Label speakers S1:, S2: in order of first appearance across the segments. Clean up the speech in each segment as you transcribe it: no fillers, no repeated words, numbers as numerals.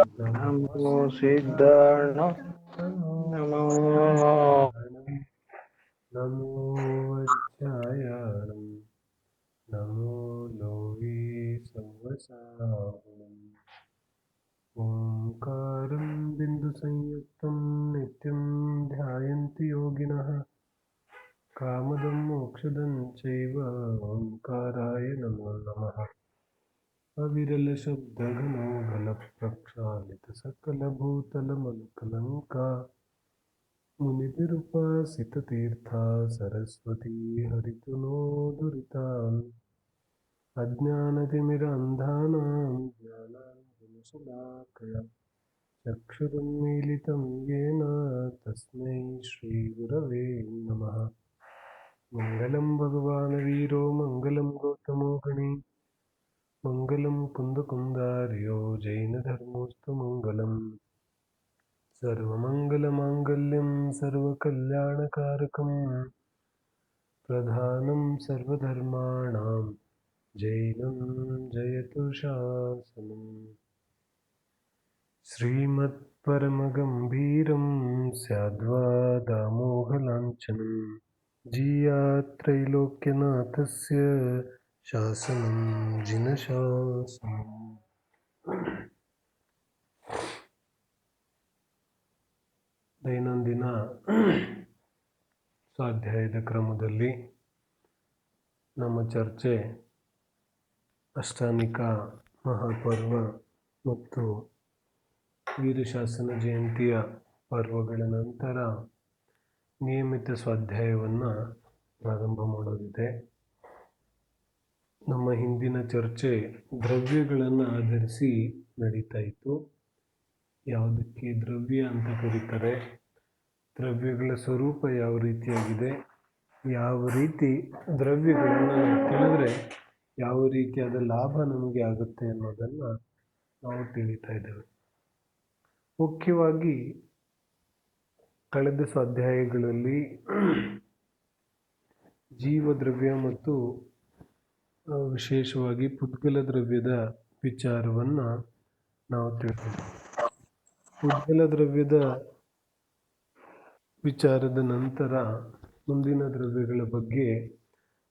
S1: नमो सिद्धार्ण नमो
S2: नमो वज्रायाणं नमो लोहे संवसारणम् ओंकारं बिन्दुसंयुक्तं नित्यं ध्यायन्ति योगिनः कामदं मोक्षदं चैव ओंकाराय नमो नमः अविरलशब्दघनो गलप्रक्षालितसकलभूतलमलकलङ्का मुनिभिरुपासिततीर्था सरस्वती हरितुनो दुरितान् अज्ञानतिमिरान्धानां ज्ञानाञ्जनशलाकया चक्षुरुन्मीलितं येन तस्मै श्रीगुरवे नमः। मङ्गलं भगवान् वीरो मङ्गलं गौतमो गणी मङ्गलं कुन्दकुन्दार्यो जैनधर्मोऽस्तु मङ्गलम् सर्वमङ्गलमाङ्गल्यं सर्वकल्याणकारकं प्रधानं सर्वधर्माणां जैनं जयतु शासनम् श्रीमत्परमगम्भीरं स्याद्वा दामोहलाञ्छनं जीयात्रैलोक्यनाथस्य शासनं जिनशासनम्। ದೈನಂದಿನ ಸ್ವಾಧ್ಯಾಯದ ಕ್ರಮದಲ್ಲಿ ನಮ್ಮ ಚರ್ಚೆ ಅಷ್ಟಾನಿಕ ಮಹಾಪರ್ವ ಮತ್ತು ವೀರಶಾಸನ ಜಯಂತಿಯ ಪರ್ವಗಳ ನಂತರ ನಿಯಮಿತ ಸ್ವಾಧ್ಯಾಯವನ್ನು ಪ್ರಾರಂಭ ಮಾಡೋದಿದೆ. ನಮ್ಮ ಹಿಂದಿನ ಚರ್ಚೆ ದ್ರವ್ಯಗಳನ್ನು ಆಧರಿಸಿ ನಡೀತಾ ಇತ್ತು. ಯಾವುದಕ್ಕೆ ದ್ರವ್ಯ ಅಂತ ಕರೀತಾರೆ, ದ್ರವ್ಯಗಳ ಸ್ವರೂಪ ಯಾವ ರೀತಿಯಾಗಿದೆ, ಯಾವ ರೀತಿ ದ್ರವ್ಯಗಳನ್ನು ತಿಳಿದ್ರೆ ಯಾವ ರೀತಿಯಾದ ಲಾಭ ನಮಗೆ ಆಗುತ್ತೆ ಅನ್ನೋದನ್ನು ನಾವು ತಿಳಿತಾ ಇದ್ದೇವೆ. ಮುಖ್ಯವಾಗಿ ಕಳೆದ ಸ್ವಾಧ್ಯಾಯಗಳಲ್ಲಿ ಜೀವದ್ರವ್ಯ ಮತ್ತು ವಿಶೇಷವಾಗಿ ಪುದ್ಗಲ ದ್ರವ್ಯದ ವಿಚಾರವನ್ನು ನಾವು ತಿಳಿದಿದ್ದೇವೆ. ಪುದ್ಗಲ ದ್ರವ್ಯದ ವಿಚಾರದ ನಂತರ ಮುಂದಿನ ದ್ರವ್ಯಗಳ ಬಗ್ಗೆ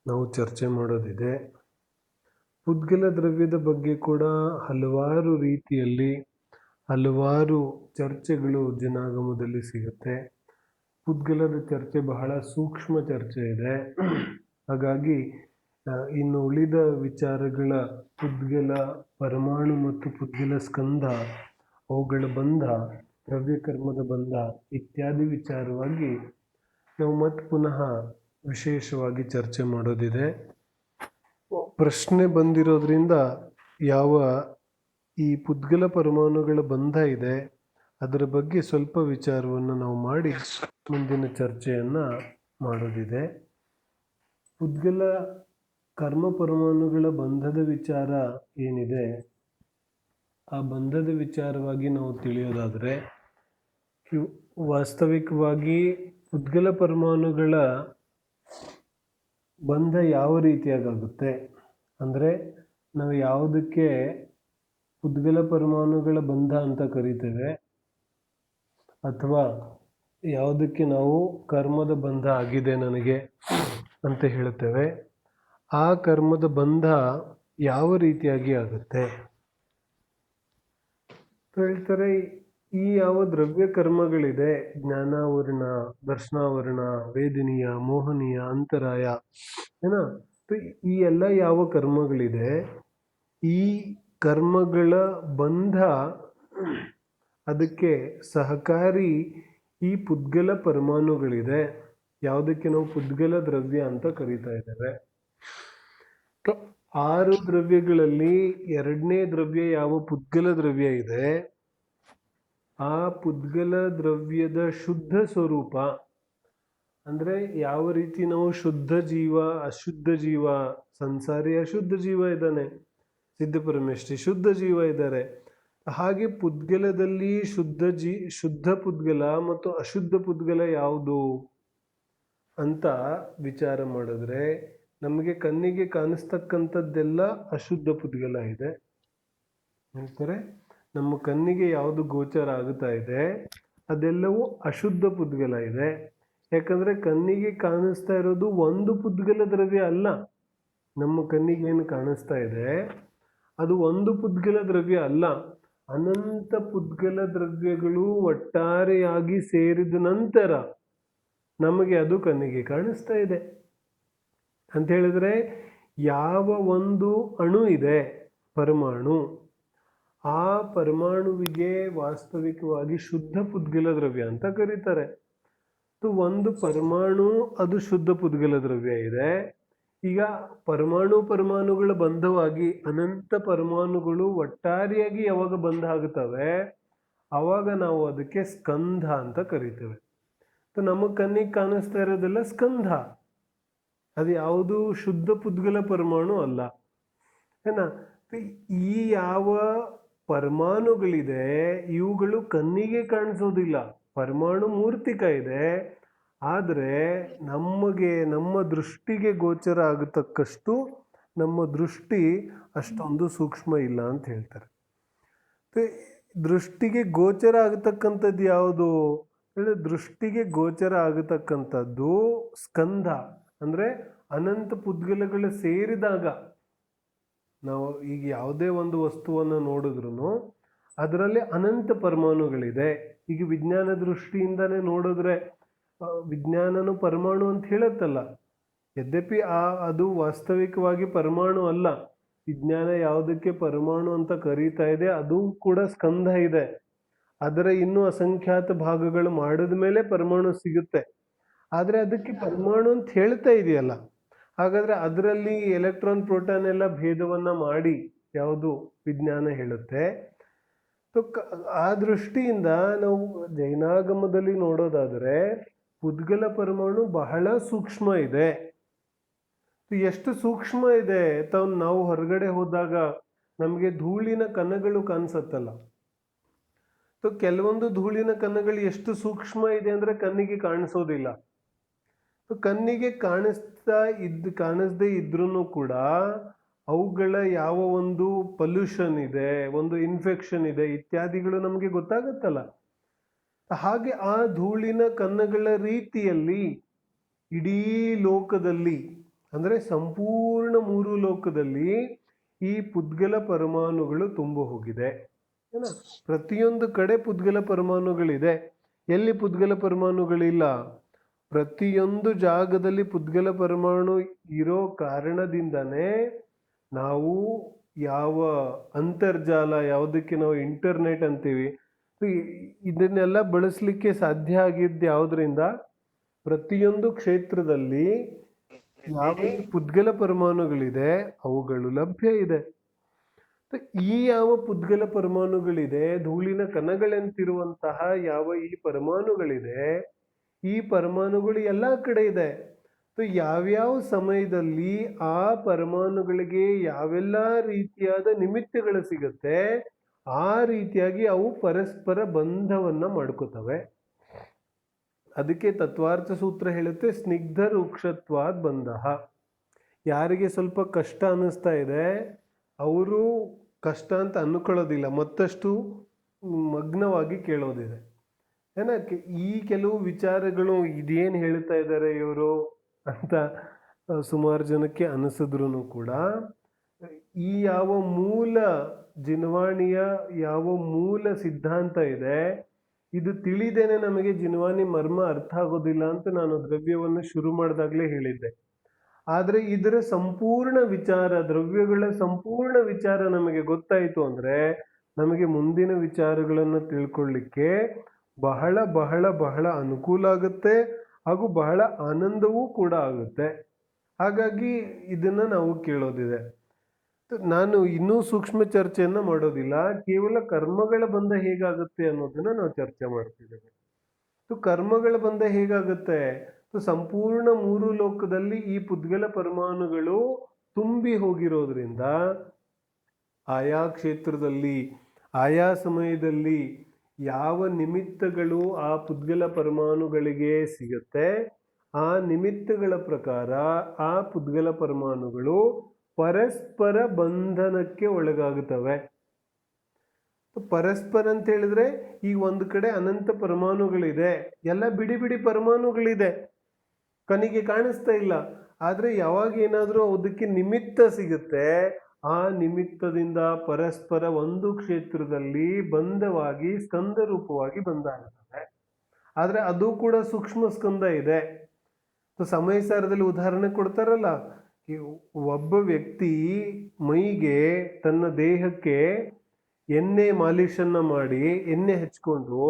S2: ನಾವು ಚರ್ಚೆ ಮಾಡೋದಿದೆ. ಪುದ್ಗಲ ದ್ರವ್ಯದ ಬಗ್ಗೆ ಕೂಡ ಹಲವಾರು ರೀತಿಯಲ್ಲಿ ಹಲವಾರು ಚರ್ಚೆಗಳು ಜನಾಗಮದಲ್ಲಿ ಸಿಗುತ್ತೆ. ಪುದ್ಗಲದ ಚರ್ಚೆ ಬಹಳ ಸೂಕ್ಷ್ಮ ಚರ್ಚೆ ಇದೆ. ಹಾಗಾಗಿ ಇನ್ನು ಉಳಿದ ವಿಚಾರಗಳ ಪುದ್ಗಲ ಪರಮಾಣು ಮತ್ತು ಪುದ್ಗಲ ಸ್ಕಂಧ, ಅವುಗಳ ಬಂಧ, ದ್ರವ್ಯಕರ್ಮದ ಬಂಧ ಇತ್ಯಾದಿ ವಿಚಾರವಾಗಿ ನಾವು ಮತ್ತೆ ಪುನಃ ವಿಶೇಷವಾಗಿ ಚರ್ಚೆ ಮಾಡೋದಿದೆ. ಪ್ರಶ್ನೆ ಬಂದಿರೋದ್ರಿಂದ ಯಾವ ಈ ಪುದ್ಗಲ ಪರಮಾಣುಗಳ ಬಂಧ ಇದೆ ಅದರ ಬಗ್ಗೆ ಸ್ವಲ್ಪ ವಿಚಾರವನ್ನು ನಾವು ಮಾಡಿ ಮುಂದಿನ ಚರ್ಚೆಯನ್ನು ಮಾಡೋದಿದೆ. ಪುದ್ಗಲ ಕರ್ಮ ಪರಮಾಣುಗಳ ಬಂಧದ ವಿಚಾರ ಏನಿದೆ, ಆ ಬಂಧದ ವಿಚಾರವಾಗಿ ನಾವು ತಿಳಿಯೋದಾದರೆ ವಾಸ್ತವಿಕವಾಗಿ ಪುದ್ಗಲ ಪರಮಾಣುಗಳ ಬಂಧ ಯಾವ ರೀತಿಯಾಗುತ್ತೆ ಅಂದರೆ, ನಾವು ಯಾವುದಕ್ಕೆ ಪುದ್ಗಲ ಪರಮಾಣುಗಳ ಬಂಧ ಅಂತ ಕರಿತೇವೆ ಅಥವಾ ಯಾವುದಕ್ಕೆ ನಾವು ಕರ್ಮದ ಬಂಧ ಆಗಿದೆ ನನಗೆ ಅಂತ ಹೇಳ್ತೇವೆ, ಆ ಕರ್ಮದ ಬಂಧ ಯಾವ ರೀತಿಯಾಗಿ ಆಗುತ್ತೆ ಹೇಳ್ತಾರೆ. ಈ ಯಾವ ದ್ರವ್ಯ ಕರ್ಮಗಳಿದೆ, ಜ್ಞಾನಾವರಣ, ದರ್ಶನಾವರಣ, ವೇದನೀಯ, ಮೋಹನೀಯ, ಅಂತರಾಯ ಏನಾ, ಈ ಎಲ್ಲ ಯಾವ ಕರ್ಮಗಳಿದೆ, ಈ ಕರ್ಮಗಳ ಬಂಧ ಅದಕ್ಕೆ ಸಹಕಾರಿ ಈ ಪುದ್ಗಲ ಪರಮಾಣುಗಳಿದೆ, ಯಾವುದಕ್ಕೆ ನಾವು ಪುದ್ಗಲ ದ್ರವ್ಯ ಅಂತ ಕರೀತಾ ಇದ್ದೇವೆ. 6 ದ್ರವ್ಯಗಳಲ್ಲಿ 2ನೇ ದ್ರವ್ಯ ಯಾವ ಪುದ್ಗಲ ದ್ರವ್ಯ ಇದೆ, ಆ ಪುದ್ಗಲ ದ್ರವ್ಯದ ಶುದ್ಧ ಸ್ವರೂಪ ಅಂದರೆ ಯಾವ ರೀತಿ ನಾವು ಶುದ್ಧ ಜೀವ, ಅಶುದ್ಧ ಜೀವ, ಸಂಸಾರಿ ಅಶುದ್ಧ ಜೀವ ಇದ್ದಾನೆ, ಸಿದ್ಧಪರಮೇಷ್ಠಿ ಶುದ್ಧ ಜೀವ ಇದ್ದಾರೆ, ಹಾಗೆ ಪುದ್ಗಲದಲ್ಲಿ ಶುದ್ಧ ಪುದ್ಗಲ ಮತ್ತು ಅಶುದ್ಧ ಪುದ್ಗಲ ಯಾವುದು ಅಂತ ವಿಚಾರ ಮಾಡಿದ್ರೆ ನಮಗೆ ಕಣ್ಣಿಗೆ ಕಾಣಿಸ್ತಕ್ಕಂಥದ್ದೆಲ್ಲ ಅಶುದ್ಧ ಪುದ್ಗಲ ಇದೆ ಹೇಳ್ತಾರೆ. ನಮ್ಮ ಕಣ್ಣಿಗೆ ಯಾವುದು ಗೋಚರ ಆಗುತ್ತಾ ಇದೆ ಅದೆಲ್ಲವೂ ಅಶುದ್ಧ ಪುದ್ಗಲ ಇದೆ. ಯಾಕಂದ್ರೆ ಕಣ್ಣಿಗೆ ಕಾಣಿಸ್ತಾ ಇರೋದು ಒಂದು ಪುದ್ಗಲ ದ್ರವ್ಯ ಅಲ್ಲ. ನಮ್ಮ ಕಣ್ಣಿಗೆ ಏನು ಕಾಣಿಸ್ತಾ ಇದೆ ಅದು ಒಂದು ಪುದ್ಗಲ ದ್ರವ್ಯ ಅಲ್ಲ, ಅನಂತ ಪುದ್ಗಲ ದ್ರವ್ಯಗಳು ಒಟ್ಟಾರೆಯಾಗಿ ಸೇರಿದ ನಂತರ ನಮಗೆ ಅದು ಕಣ್ಣಿಗೆ ಕಾಣಿಸ್ತಾ ಇದೆ ಅಂತ ಹೇಳಿದ್ರೆ, ಯಾವ ಒಂದು ಅಣು ಇದೆ ಪರಮಾಣು, ಆ ಪರಮಾಣುವಿಗೆ ವಾಸ್ತವಿಕವಾಗಿ ಶುದ್ಧ ಪುದ್ಗಲ ದ್ರವ್ಯ ಅಂತ ಕರೀತಾರೆ. ಒಂದು ಪರಮಾಣು ಅದು ಶುದ್ಧ ಪುದ್ಗಲ ದ್ರವ್ಯ ಇದೆ. ಈಗ ಪರಮಾಣುಗಳ ಬಂಧವಾಗಿ ಅನಂತ ಪರಮಾಣುಗಳು ಒಟ್ಟಾರೆಯಾಗಿ ಯಾವಾಗ ಬಂಧ ಆಗುತ್ತವೆ ಆವಾಗ ನಾವು ಅದಕ್ಕೆ ಸ್ಕಂಧ ಅಂತ ಕರಿತೇವೆ. ನಮ್ಮ ಕಣ್ಣಿಗೆ ಕಾಣಿಸ್ತಾ ಇರೋದೆಲ್ಲ ಸ್ಕಂಧ, ಅದು ಯಾವುದು ಶುದ್ಧ ಪುದ್ಗಲ ಪರಮಾಣು ಅಲ್ಲ ಏನ. ಈ ಯಾವ ಪರಮಾಣುಗಳಿದೆ ಇವುಗಳು ಕಣ್ಣಿಗೆ ಕಾಣಿಸೋದಿಲ್ಲ, ಪರಮಾಣು ಮೂರ್ತಿಕ ಇದೆ, ಆದರೆ ನಮ್ಮ ದೃಷ್ಟಿಗೆ ಗೋಚರ ಆಗತಕ್ಕಷ್ಟು ನಮ್ಮ ದೃಷ್ಟಿ ಅಷ್ಟೊಂದು ಸೂಕ್ಷ್ಮ ಇಲ್ಲ ಅಂತ ಹೇಳ್ತಾರೆ. ದೃಷ್ಟಿಗೆ ಗೋಚರ ಆಗತಕ್ಕಂಥದ್ದು ಯಾವುದು ಹೇಳಿದ್ರೆ, ದೃಷ್ಟಿಗೆ ಗೋಚರ ಆಗತಕ್ಕಂಥದ್ದು ಸ್ಕಂಧ, ಅಂದರೆ ಅನಂತ ಪುದ್ಗಲಗಳು ಸೇರಿದಾಗ ನಾವು ಈಗ ಯಾವುದೇ ಒಂದು ವಸ್ತುವನ್ನು ನೋಡಿದ್ರು ಅದರಲ್ಲಿ ಅನಂತ ಪರಮಾಣುಗಳಿದೆ. ಈಗ ವಿಜ್ಞಾನ ದೃಷ್ಟಿಯಿಂದನೇ ನೋಡಿದ್ರೆ ವಿಜ್ಞಾನನು ಪರಮಾಣು ಅಂತ ಹೇಳುತ್ತಲ್ಲ, ಯದ್ಯಪಿ ಅದು ವಾಸ್ತವಿಕವಾಗಿ ಪರಮಾಣು ಅಲ್ಲ. ವಿಜ್ಞಾನ ಯಾವುದಕ್ಕೆ ಪರಮಾಣು ಅಂತ ಕರೀತಾ ಇದೆ ಅದು ಕೂಡ ಸ್ಕಂಧ ಇದೆ. ಅದರ ಇನ್ನೂ ಅಸಂಖ್ಯಾತ ಭಾಗಗಳು ಮಾಡಿದ ಮೇಲೆ ಪರಮಾಣು ಸಿಗುತ್ತೆ, ಆದರೆ ಅದಕ್ಕೆ ಪರಮಾಣು ಅಂತ ಹೇಳ್ತಾ ಇದೆಯಲ್ಲ. ಹಾಗಾದ್ರೆ ಅದರಲ್ಲಿ ಎಲೆಕ್ಟ್ರಾನ್ ಪ್ರೋಟಾನ್ ಎಲ್ಲ ಭೇದವನ್ನ ಮಾಡಿ ಯಾವುದು ವಿಜ್ಞಾನ ಹೇಳುತ್ತೆ. ಆ ದೃಷ್ಟಿಯಿಂದ ನಾವು ಜೈನಾಗಮದಲ್ಲಿ ನೋಡೋದಾದ್ರೆ ಪುದ್ಗಲ ಪರಮಾಣು ಬಹಳ ಸೂಕ್ಷ್ಮ ಇದೆ. ಎಷ್ಟು ಸೂಕ್ಷ್ಮ ಇದೆ ನಾವು ಹೊರಗಡೆ ಹೋದಾಗ ನಮಗೆ ಧೂಳಿನ ಕಣಗಳು ಕಾಣಿಸತ್ತಲ್ಲ, ಕೆಲವೊಂದು ಧೂಳಿನ ಕಣಗಳು ಎಷ್ಟು ಸೂಕ್ಷ್ಮ ಇದೆ ಅಂದ್ರೆ ಕಣ್ಣಿಗೆ ಕಾಣಿಸೋದಿಲ್ಲ. ಕಣ್ಣಿಗೆ ಕಾಣಿಸದೇ ಇದ್ರೂ ಕೂಡ ಅವುಗಳ ಯಾವ ಒಂದು ಪೊಲ್ಯೂಷನ್ ಇದೆ, ಒಂದು ಇನ್ಫೆಕ್ಷನ್ ಇದೆ ಇತ್ಯಾದಿಗಳು ನಮಗೆ ಗೊತ್ತಾಗತ್ತಲ್ಲ. ಹಾಗೆ ಆ ಧೂಳಿನ ಕಣಗಳ ರೀತಿಯಲ್ಲಿ ಇಡೀ ಲೋಕದಲ್ಲಿ ಅಂದ್ರೆ ಸಂಪೂರ್ಣ 3 ಲೋಕದಲ್ಲಿ ಈ ಪುದ್ಗಲ ಪರಮಾಣುಗಳು ತುಂಬ ಹೋಗಿದೆ. ಪ್ರತಿಯೊಂದು ಕಡೆ ಪುದ್ಗಲ ಪರಮಾಣುಗಳಿದೆ. ಎಲ್ಲಿ ಪುದ್ಗಲ ಪರಮಾಣುಗಳಿಲ್ಲ, ಪ್ರತಿಯೊಂದು ಜಾಗದಲ್ಲಿ ಪುದ್ಗಲ ಪರಮಾಣು ಇರೋ ಕಾರಣದಿಂದನೇ ನಾವು ಯಾವ ಅಂತರ್ಜಾಲ, ಯಾವುದಕ್ಕೆ ನಾವು ಇಂಟರ್ನೆಟ್ ಅಂತೀವಿ, ಇದನ್ನೆಲ್ಲ ಬಳಸಲಿಕ್ಕೆ ಸಾಧ್ಯ ಆಗಿದ್ದು ಯಾವುದರಿಂದ, ಪ್ರತಿಯೊಂದು ಕ್ಷೇತ್ರದಲ್ಲಿ ಯಾವ ಪುದ್ಗಲ ಪರಮಾಣುಗಳಿದೆ ಅವುಗಳು ಲಭ್ಯ ಇದೆ. ಈ ಯಾವ ಪುದ್ಗಲ ಪರಮಾಣುಗಳಿದೆ, ಧೂಳಿನ ಕಣಗಳಂತಿರುವಂತಹ ಯಾವ ಈ ಪರಮಾಣುಗಳಿದೆ, ಈ ಪರಮಾಣುಗಳು ಎಲ್ಲ ಕಡೆ ಇದೆ. ಯಾವ್ಯಾವ ಸಮಯದಲ್ಲಿ ಆ ಪರಮಾಣುಗಳಿಗೆ ಯಾವೆಲ್ಲ ರೀತಿಯಾದ ನಿಮಿತ್ತಗಳು ಸಿಗುತ್ತೆ ಆ ರೀತಿಯಾಗಿ ಅವು ಪರಸ್ಪರ ಬಂಧವನ್ನ ಮಾಡ್ಕೋತವೆ. ಅದಕ್ಕೆ ತತ್ವಾರ್ಥ ಸೂತ್ರ ಹೇಳುತ್ತೆ ಸ್ನಿಗ್ಧ ರೂಕ್ಷತ್ವಾದ್ ಬಂಧ. ಯಾರಿಗೆ ಸ್ವಲ್ಪ ಕಷ್ಟ ಅನ್ನಿಸ್ತಾ ಇದೆ ಅವರು ಕಷ್ಟ ಅಂತ ಅನ್ಕೊಳ್ಳೋದಿಲ್ಲ, ಮತ್ತಷ್ಟು ಮಗ್ನವಾಗಿ ಕೇಳೋದಿದೆ. ಏನಕ್ಕೆ ಈ ಕೆಲವು ವಿಚಾರಗಳು ಇದೇನು ಹೇಳ್ತಾ ಇದ್ದಾರೆ ಇವರು ಅಂತ ಸುಮಾರು ಜನಕ್ಕೆ ಅನಿಸಿದ್ರು ಕೂಡ ಈ ಯಾವ ಮೂಲ ಜಿನವಾಣಿಯ ಯಾವ ಮೂಲ ಸಿದ್ಧಾಂತ ಇದೆ ಇದು ತಿಳಿದೇನೆ ನಮಗೆ ಜಿನವಾಣಿ ಮರ್ಮ ಅರ್ಥ ಆಗೋದಿಲ್ಲ ಅಂತ ನಾನು ದ್ರವ್ಯವನ್ನು ಶುರು ಮಾಡಿದಾಗಲೇ ಹೇಳಿದ್ದೆ. ಆದರೆ ಇದರ ಸಂಪೂರ್ಣ ವಿಚಾರ, ದ್ರವ್ಯಗಳ ಸಂಪೂರ್ಣ ವಿಚಾರ ನಮಗೆ ಗೊತ್ತಾಯಿತು ಅಂದ್ರೆ ನಮಗೆ ಮುಂದಿನ ವಿಚಾರಗಳನ್ನು ತಿಳ್ಕೊಳ್ಳಿಕ್ಕೆ ಬಹಳ ಬಹಳ ಬಹಳ ಅನುಕೂಲ ಆಗುತ್ತೆ ಹಾಗೂ ಬಹಳ ಆನಂದವೂ ಕೂಡ ಆಗುತ್ತೆ. ಹಾಗಾಗಿ ಇದನ್ನ ನಾವು ಕೇಳೋದಿದೆ. ನಾನು ಇನ್ನೂ ಸೂಕ್ಷ್ಮ ಚರ್ಚೆಯನ್ನ ಮಾಡೋದಿಲ್ಲ, ಕೇವಲ ಕರ್ಮಗಳ ಬಂಧ ಹೇಗಾಗುತ್ತೆ ಅನ್ನೋದನ್ನ ನಾವು ಚರ್ಚೆ ಮಾಡ್ತಿದ್ದೇವೆ. ಕರ್ಮಗಳ ಬಂಧ ಹೇಗಾಗುತ್ತೆ, ಸಂಪೂರ್ಣ 3 ಲೋಕದಲ್ಲಿ ಈ ಪುದ್ಗಲ ಪರಮಾಣುಗಳು ತುಂಬಿ ಹೋಗಿರೋದ್ರಿಂದ ಆಯಾ ಕ್ಷೇತ್ರದಲ್ಲಿ ಆಯಾ ಸಮಯದಲ್ಲಿ ಯಾವ ನಿಮಿತ್ತಗಳು ಆ ಪುದ್ಗಲ ಪರಮಾಣುಗಳಿಗೆ ಸಿಗುತ್ತೆ ಆ ನಿಮಿತ್ತಗಳ ಪ್ರಕಾರ ಆ ಪುದ್ಗಲ ಪರಮಾಣುಗಳು ಪರಸ್ಪರ ಬಂಧನಕ್ಕೆ ಒಳಗಾಗುತ್ತವೆ. ಪರಸ್ಪರ ಅಂತ ಹೇಳಿದ್ರೆ ಈಗ ಒಂದು ಕಡೆ ಅನಂತ ಪರಮಾಣುಗಳಿದೆ, ಎಲ್ಲ ಬಿಡಿ ಬಿಡಿ ಪರಮಾಣುಗಳಿದೆ, ಕಣ್ಣಿಗೆ ಕಾಣಿಸ್ತಾ ಇಲ್ಲ. ಆದ್ರೆ ಯಾವಾಗ ಏನಾದ್ರೂ ಅದಕ್ಕೆ ನಿಮಿತ್ತ ಸಿಗುತ್ತೆ, ಆ ನಿಮಿತ್ತದಿಂದ ಪರಸ್ಪರ ಒಂದು ಕ್ಷೇತ್ರದಲ್ಲಿ ಬಂಧವಾಗಿ ಸ್ಕಂದ ರೂಪವಾಗಿ ಬಂದಾಗುತ್ತದೆ. ಆದ್ರೆ ಅದು ಕೂಡ ಸೂಕ್ಷ್ಮ ಸ್ಕಂದ ಇದೆ. ಸಮಯ ಸಾರದಲ್ಲಿ ಉದಾಹರಣೆ ಕೊಡ್ತಾರಲ್ಲ, ಒಬ್ಬ ವ್ಯಕ್ತಿ ಮೈಗೆ ತನ್ನ ದೇಹಕ್ಕೆ ಎಣ್ಣೆ ಮಾಲಿಶನ್ನ ಮಾಡಿ ಎಣ್ಣೆ ಹಚ್ಕೊಂಡು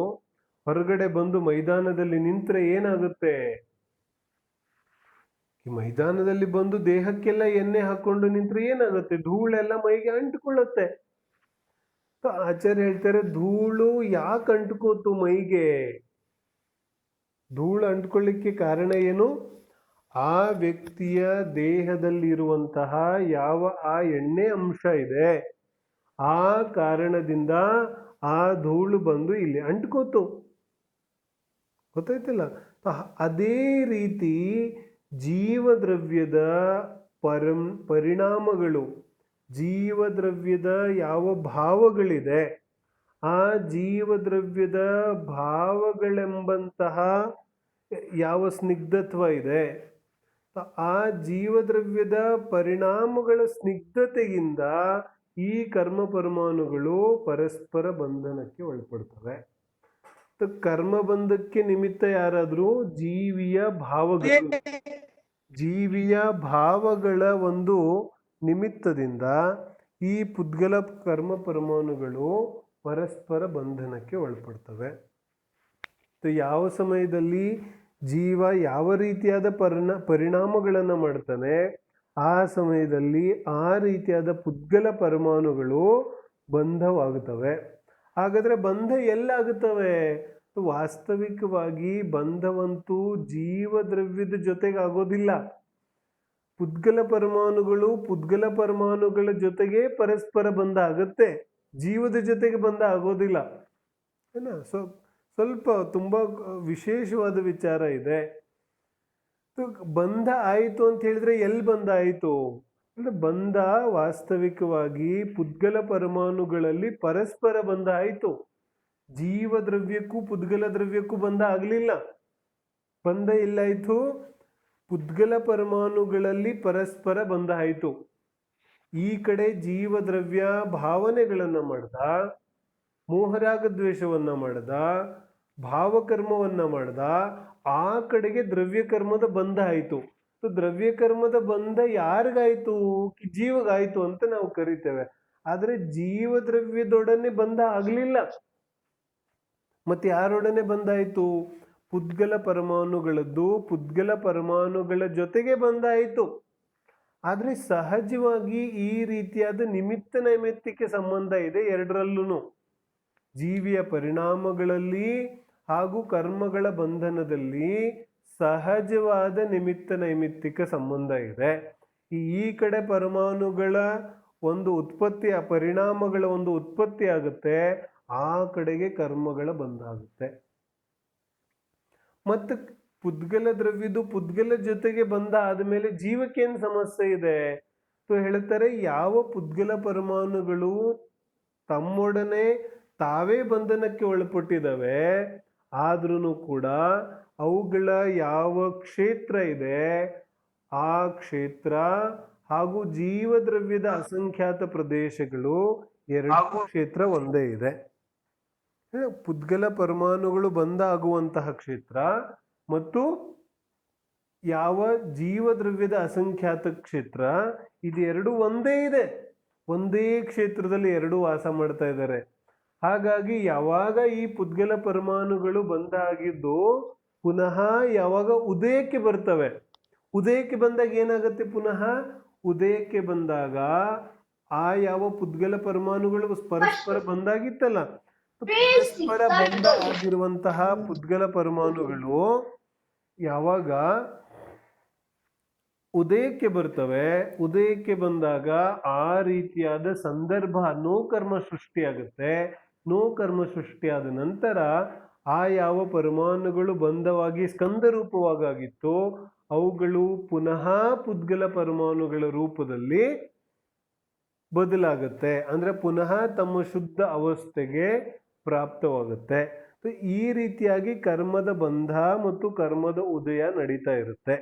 S2: ಹೊರಗಡೆ ಬಂದು ಮೈದಾನದಲ್ಲಿ ನಿಂತ್ರೆ ಏನಾಗುತ್ತೆ? ಈ ಮೈದಾನದಲ್ಲಿ ಬಂದು ದೇಹಕ್ಕೆಲ್ಲ ಎಣ್ಣೆ ಹಾಕೊಂಡು ನಿಂತ್ರೆ ಏನಾಗುತ್ತೆ? ಧೂಳೆಲ್ಲ ಮೈಗೆ ಅಂಟಿಕೊಳ್ಳುತ್ತೆ. ಆಚಾರ್ಯ ಹೇಳ್ತಾರೆ, ಧೂಳು ಯಾಕೆ ಅಂಟ್ಕೋತು ಮೈಗೆ? ಧೂಳು ಅಂಟ್ಕೊಳ್ಳಿಕ್ಕೆ ಕಾರಣ ಏನು? ಆ ವ್ಯಕ್ತಿಯ ದೇಹದಲ್ಲಿರುವಂತಹ ಯಾವ ಆ ಎಣ್ಣೆ ಅಂಶ ಇದೆ, ಆ ಕಾರಣದಿಂದ ಆ ಧೂಳು ಬಂದು ಇಲ್ಲಿ ಅಂಟ್ಕೋತು. ಗೊತ್ತಾಯ್ತಿಲ್ಲ? ಅದೇ ರೀತಿ ಜೀವದ್ರವ್ಯದ ಪರಿಣಾಮಗಳು, ಜೀವದ್ರವ್ಯದ ಯಾವ ಭಾವಗಳಿದೆ, ಆ ಜೀವದ್ರವ್ಯದ ಭಾವಗಳೆಂಬಂತಹ ಯಾವ ಸ್ನಿಗ್ಧತ್ವ ಇದೆ, ಆ ಜೀವದ್ರವ್ಯದ ಪರಿಣಾಮಗಳ ಸ್ನಿಗ್ಧತೆಯಿಂದ ಈ ಕರ್ಮ ಪರಮಾಣುಗಳು ಪರಸ್ಪರ ಬಂಧನಕ್ಕೆ ಒಳಪಡ್ತವೆ. ಕರ್ಮ ಬಂಧಕ್ಕೆ ನಿಮಿತ್ತ ಯಾರಾದ್ರೂ ಜೀವಿಯ ಭಾವಗಳು, ಜೀವಿಯ ಭಾವಗಳ ಒಂದು ನಿಮಿತ್ತದಿಂದ ಈ ಪುದ್ಗಲ ಕರ್ಮ ಪರಮಾಣುಗಳು ಪರಸ್ಪರ ಬಂಧನಕ್ಕೆ ಒಳಪಡ್ತವೆ. ಯಾವ ಸಮಯದಲ್ಲಿ ಜೀವ ಯಾವ ರೀತಿಯಾದ ಪರಿಣಾಮಗಳನ್ನು ಮಾಡ್ತಾನೆ, ಆ ಸಮಯದಲ್ಲಿ ಆ ರೀತಿಯಾದ ಪುದ್ಗಲ ಪರಮಾಣುಗಳು ಬಂಧವಾಗುತ್ತವೆ. ಹಾಗಾದ್ರೆ ಬಂಧ ಎಲ್ಲಾಗುತ್ತವೆ? ವಾಸ್ತವಿಕವಾಗಿ ಬಂಧವಂತೂ ಜೀವದ್ರವ್ಯದ ಜೊತೆಗೆ ಆಗೋದಿಲ್ಲ. ಪುದ್ಗಲ ಪರಮಾಣುಗಳ ಜೊತೆಗೆ ಪರಸ್ಪರ ಬಂಧ ಆಗುತ್ತೆ, ಜೀವದ ಜೊತೆಗೆ ಬಂಧ ಆಗೋದಿಲ್ಲ. ಏನ ಸ್ವಲ್ಪ ತುಂಬಾ ವಿಶೇಷವಾದ ವಿಚಾರ ಇದೆ. ಬಂಧ ಆಯಿತು ಅಂತ ಹೇಳಿದ್ರೆ ಎಲ್ಲಿ ಬಂಧ ಆಯಿತು ಅಂದ್ರೆ, ಬಂಧ ವಾಸ್ತವಿಕವಾಗಿ ಪುದ್ಗಲ ಪರಮಾಣುಗಳಲ್ಲಿ ಪರಸ್ಪರ ಬಂಧ ಆಯಿತು. ಜೀವದ್ರವ್ಯಕ್ಕೂ ಪುದ್ಗಲ ದ್ರವ್ಯಕ್ಕೂ ಬಂಧ ಆಗಲಿಲ್ಲ. ಬಂಧ ಎಲ್ಲಾಯಿತು? ಪುದ್ಗಲ ಪರಮಾಣುಗಳಲ್ಲಿ ಪರಸ್ಪರ ಬಂಧ ಆಯಿತು. ಈ ಕಡೆ ಜೀವದ್ರವ್ಯ ಭಾವನೆಗಳನ್ನ ಮಾಡ್ದ, ಮೋಹರಾಗ ದ್ವೇಷವನ್ನ ಮಾಡ್ದ, ಭಾವಕರ್ಮವನ್ನ ಮಾಡ್ದ, ಆ ಕಡೆಗೆ ದ್ರವ್ಯ ಕರ್ಮದ ಬಂಧ ಆಯಿತು. ದ್ರವ್ಯ ಕರ್ಮದ ಬಂಧ ಯಾರಿಗಾಯ್ತು? ಜೀವಗಾಯ್ತು ಅಂತ ನಾವು ಕರಿತೇವೆ. ಆದ್ರೆ ಜೀವದ್ರವ್ಯದೊಡನೆ ಬಂಧ ಆಗ್ಲಿಲ್ಲ. ಮತ್ತೆ ಯಾರೊಡನೆ ಬಂಧ ಆಯ್ತು? ಪುದ್ಗಲ ಪರಮಾಣುಗಳದ್ದು ಪುದ್ಗಲ ಪರಮಾಣುಗಳ ಜೊತೆಗೆ ಬಂಧ ಆಯಿತು. ಆದ್ರೆ ಸಹಜವಾಗಿ ಈ ರೀತಿಯಾದ ನಿಮಿತ್ತ ನೈಮಿತ್ತಿಕ ಸಂಬಂಧ ಇದೆ ಎರಡರಲ್ಲೂ. ಜೀವಿಯ ಪರಿಣಾಮಗಳಲ್ಲಿ ಹಾಗೂ ಕರ್ಮಗಳ ಬಂಧನದಲ್ಲಿ ಸಹಜವಾದ ನಿಮಿತ್ತ ನೈಮಿತ್ತಿಕ ಸಂಬಂಧ ಇದೆ. ಈ ಕಡೆ ಪರಮಾಣುಗಳ ಒಂದು ಉತ್ಪತ್ತಿ, ಆ ಪರಿಣಾಮಗಳ ಒಂದು ಉತ್ಪತ್ತಿ ಆಗುತ್ತೆ, ಆ ಕಡೆಗೆ ಕರ್ಮಗಳ ಬಂಧ ಆಗುತ್ತೆ. ಮತ್ತೆ ಪುದ್ಗಲ ದ್ರವ್ಯದು ಪುದ್ಗಲ ಜೊತೆಗೆ ಬಂಧ ಆದ್ಮೇಲೆ ಜೀವಕ್ಕೇನು ಸಮಸ್ಯೆ ಇದೆ? ಹೇಳ್ತಾರೆ, ಯಾವ ಪುದ್ಗಲ ಪರಮಾಣುಗಳು ತಮ್ಮೊಡನೆ ತಾವೇ ಬಂಧನಕ್ಕೆ ಒಳಪಟ್ಟಿದ್ದಾವೆ, ಆದ್ರೂ ಕೂಡ ಅವುಗಳ ಯಾವ ಕ್ಷೇತ್ರ ಇದೆ, ಆ ಕ್ಷೇತ್ರ ಹಾಗೂ ಜೀವದ್ರವ್ಯದ ಅಸಂಖ್ಯಾತ ಪ್ರದೇಶಗಳು ಎರಡು ಕ್ಷೇತ್ರ ಒಂದೇ ಇದೆ. ಪುದ್ಗಲ ಪರಮಾಣುಗಳು ಬಂಧ ಆಗುವಂತಹ ಕ್ಷೇತ್ರ ಮತ್ತು ಯಾವ ಜೀವದ್ರವ್ಯದ ಅಸಂಖ್ಯಾತ ಕ್ಷೇತ್ರ, ಇದೆರಡು ಒಂದೇ ಇದೆ. ಒಂದೇ ಕ್ಷೇತ್ರದಲ್ಲಿ ಎರಡು ವಾಸ ಮಾಡ್ತಾ ಇದ್ದಾರೆ. ಹಾಗಾಗಿ ಯಾವಾಗ ಈ ಪುದ್ಗಲ ಪರಮಾಣುಗಳು ಬಂಧ ಆಗಿದ್ದು ಪುನಃ ಯಾವಾಗ ಉದಯಕ್ಕೆ ಬರ್ತವೆ, ಉದಯಕ್ಕೆ ಬಂದಾಗ ಏನಾಗುತ್ತೆ? ಪುನಃ ಉದಯಕ್ಕೆ ಬಂದಾಗ ಆ ಯಾವ ಪುದ್ಗಲ ಪರಮಾಣುಗಳು ಪರಸ್ಪರ ಬಂದಾಗಿತ್ತಲ್ಲ, ಪರಸ್ಪರ ಬಂಧ ಆಗಿರುವಂತಹ ಪುದ್ಗಲ ಪರಮಾಣುಗಳು ಯಾವಾಗ ಉದಯಕ್ಕೆ ಬರ್ತವೆ, ಉದಯಕ್ಕೆ ಬಂದಾಗ ಆ ರೀತಿಯಾದ ಸಂದರ್ಭ ನೋಕರ್ಮ ಸೃಷ್ಟಿಯಾಗುತ್ತೆ. ನೋಕರ್ಮ ಸೃಷ್ಟಿಯಾದ ನಂತರ ಆ ಯಾವ ಪರಮಾಣುಗಳು ಬಂಧವಾಗಿ ಸ್ಕಂದ ರೂಪವಾಗಿತ್ತು, ಅವುಗಳು ಪುನಃ ಪುದ್ಗಲ ಪರಮಾಣುಗಳ ರೂಪದಲ್ಲಿ ಬದಲಾಗುತ್ತೆ, ಅಂದ್ರೆ ಪುನಃ ತಮ್ಮ ಶುದ್ಧ ಅವಸ್ಥೆಗೆ ಪ್ರಾಪ್ತವಾಗುತ್ತೆ. ಈ ರೀತಿಯಾಗಿ ಕರ್ಮದ ಬಂಧ ಮತ್ತು ಕರ್ಮದ ಉದಯ ನಡೀತಾ ಇರುತ್ತೆ.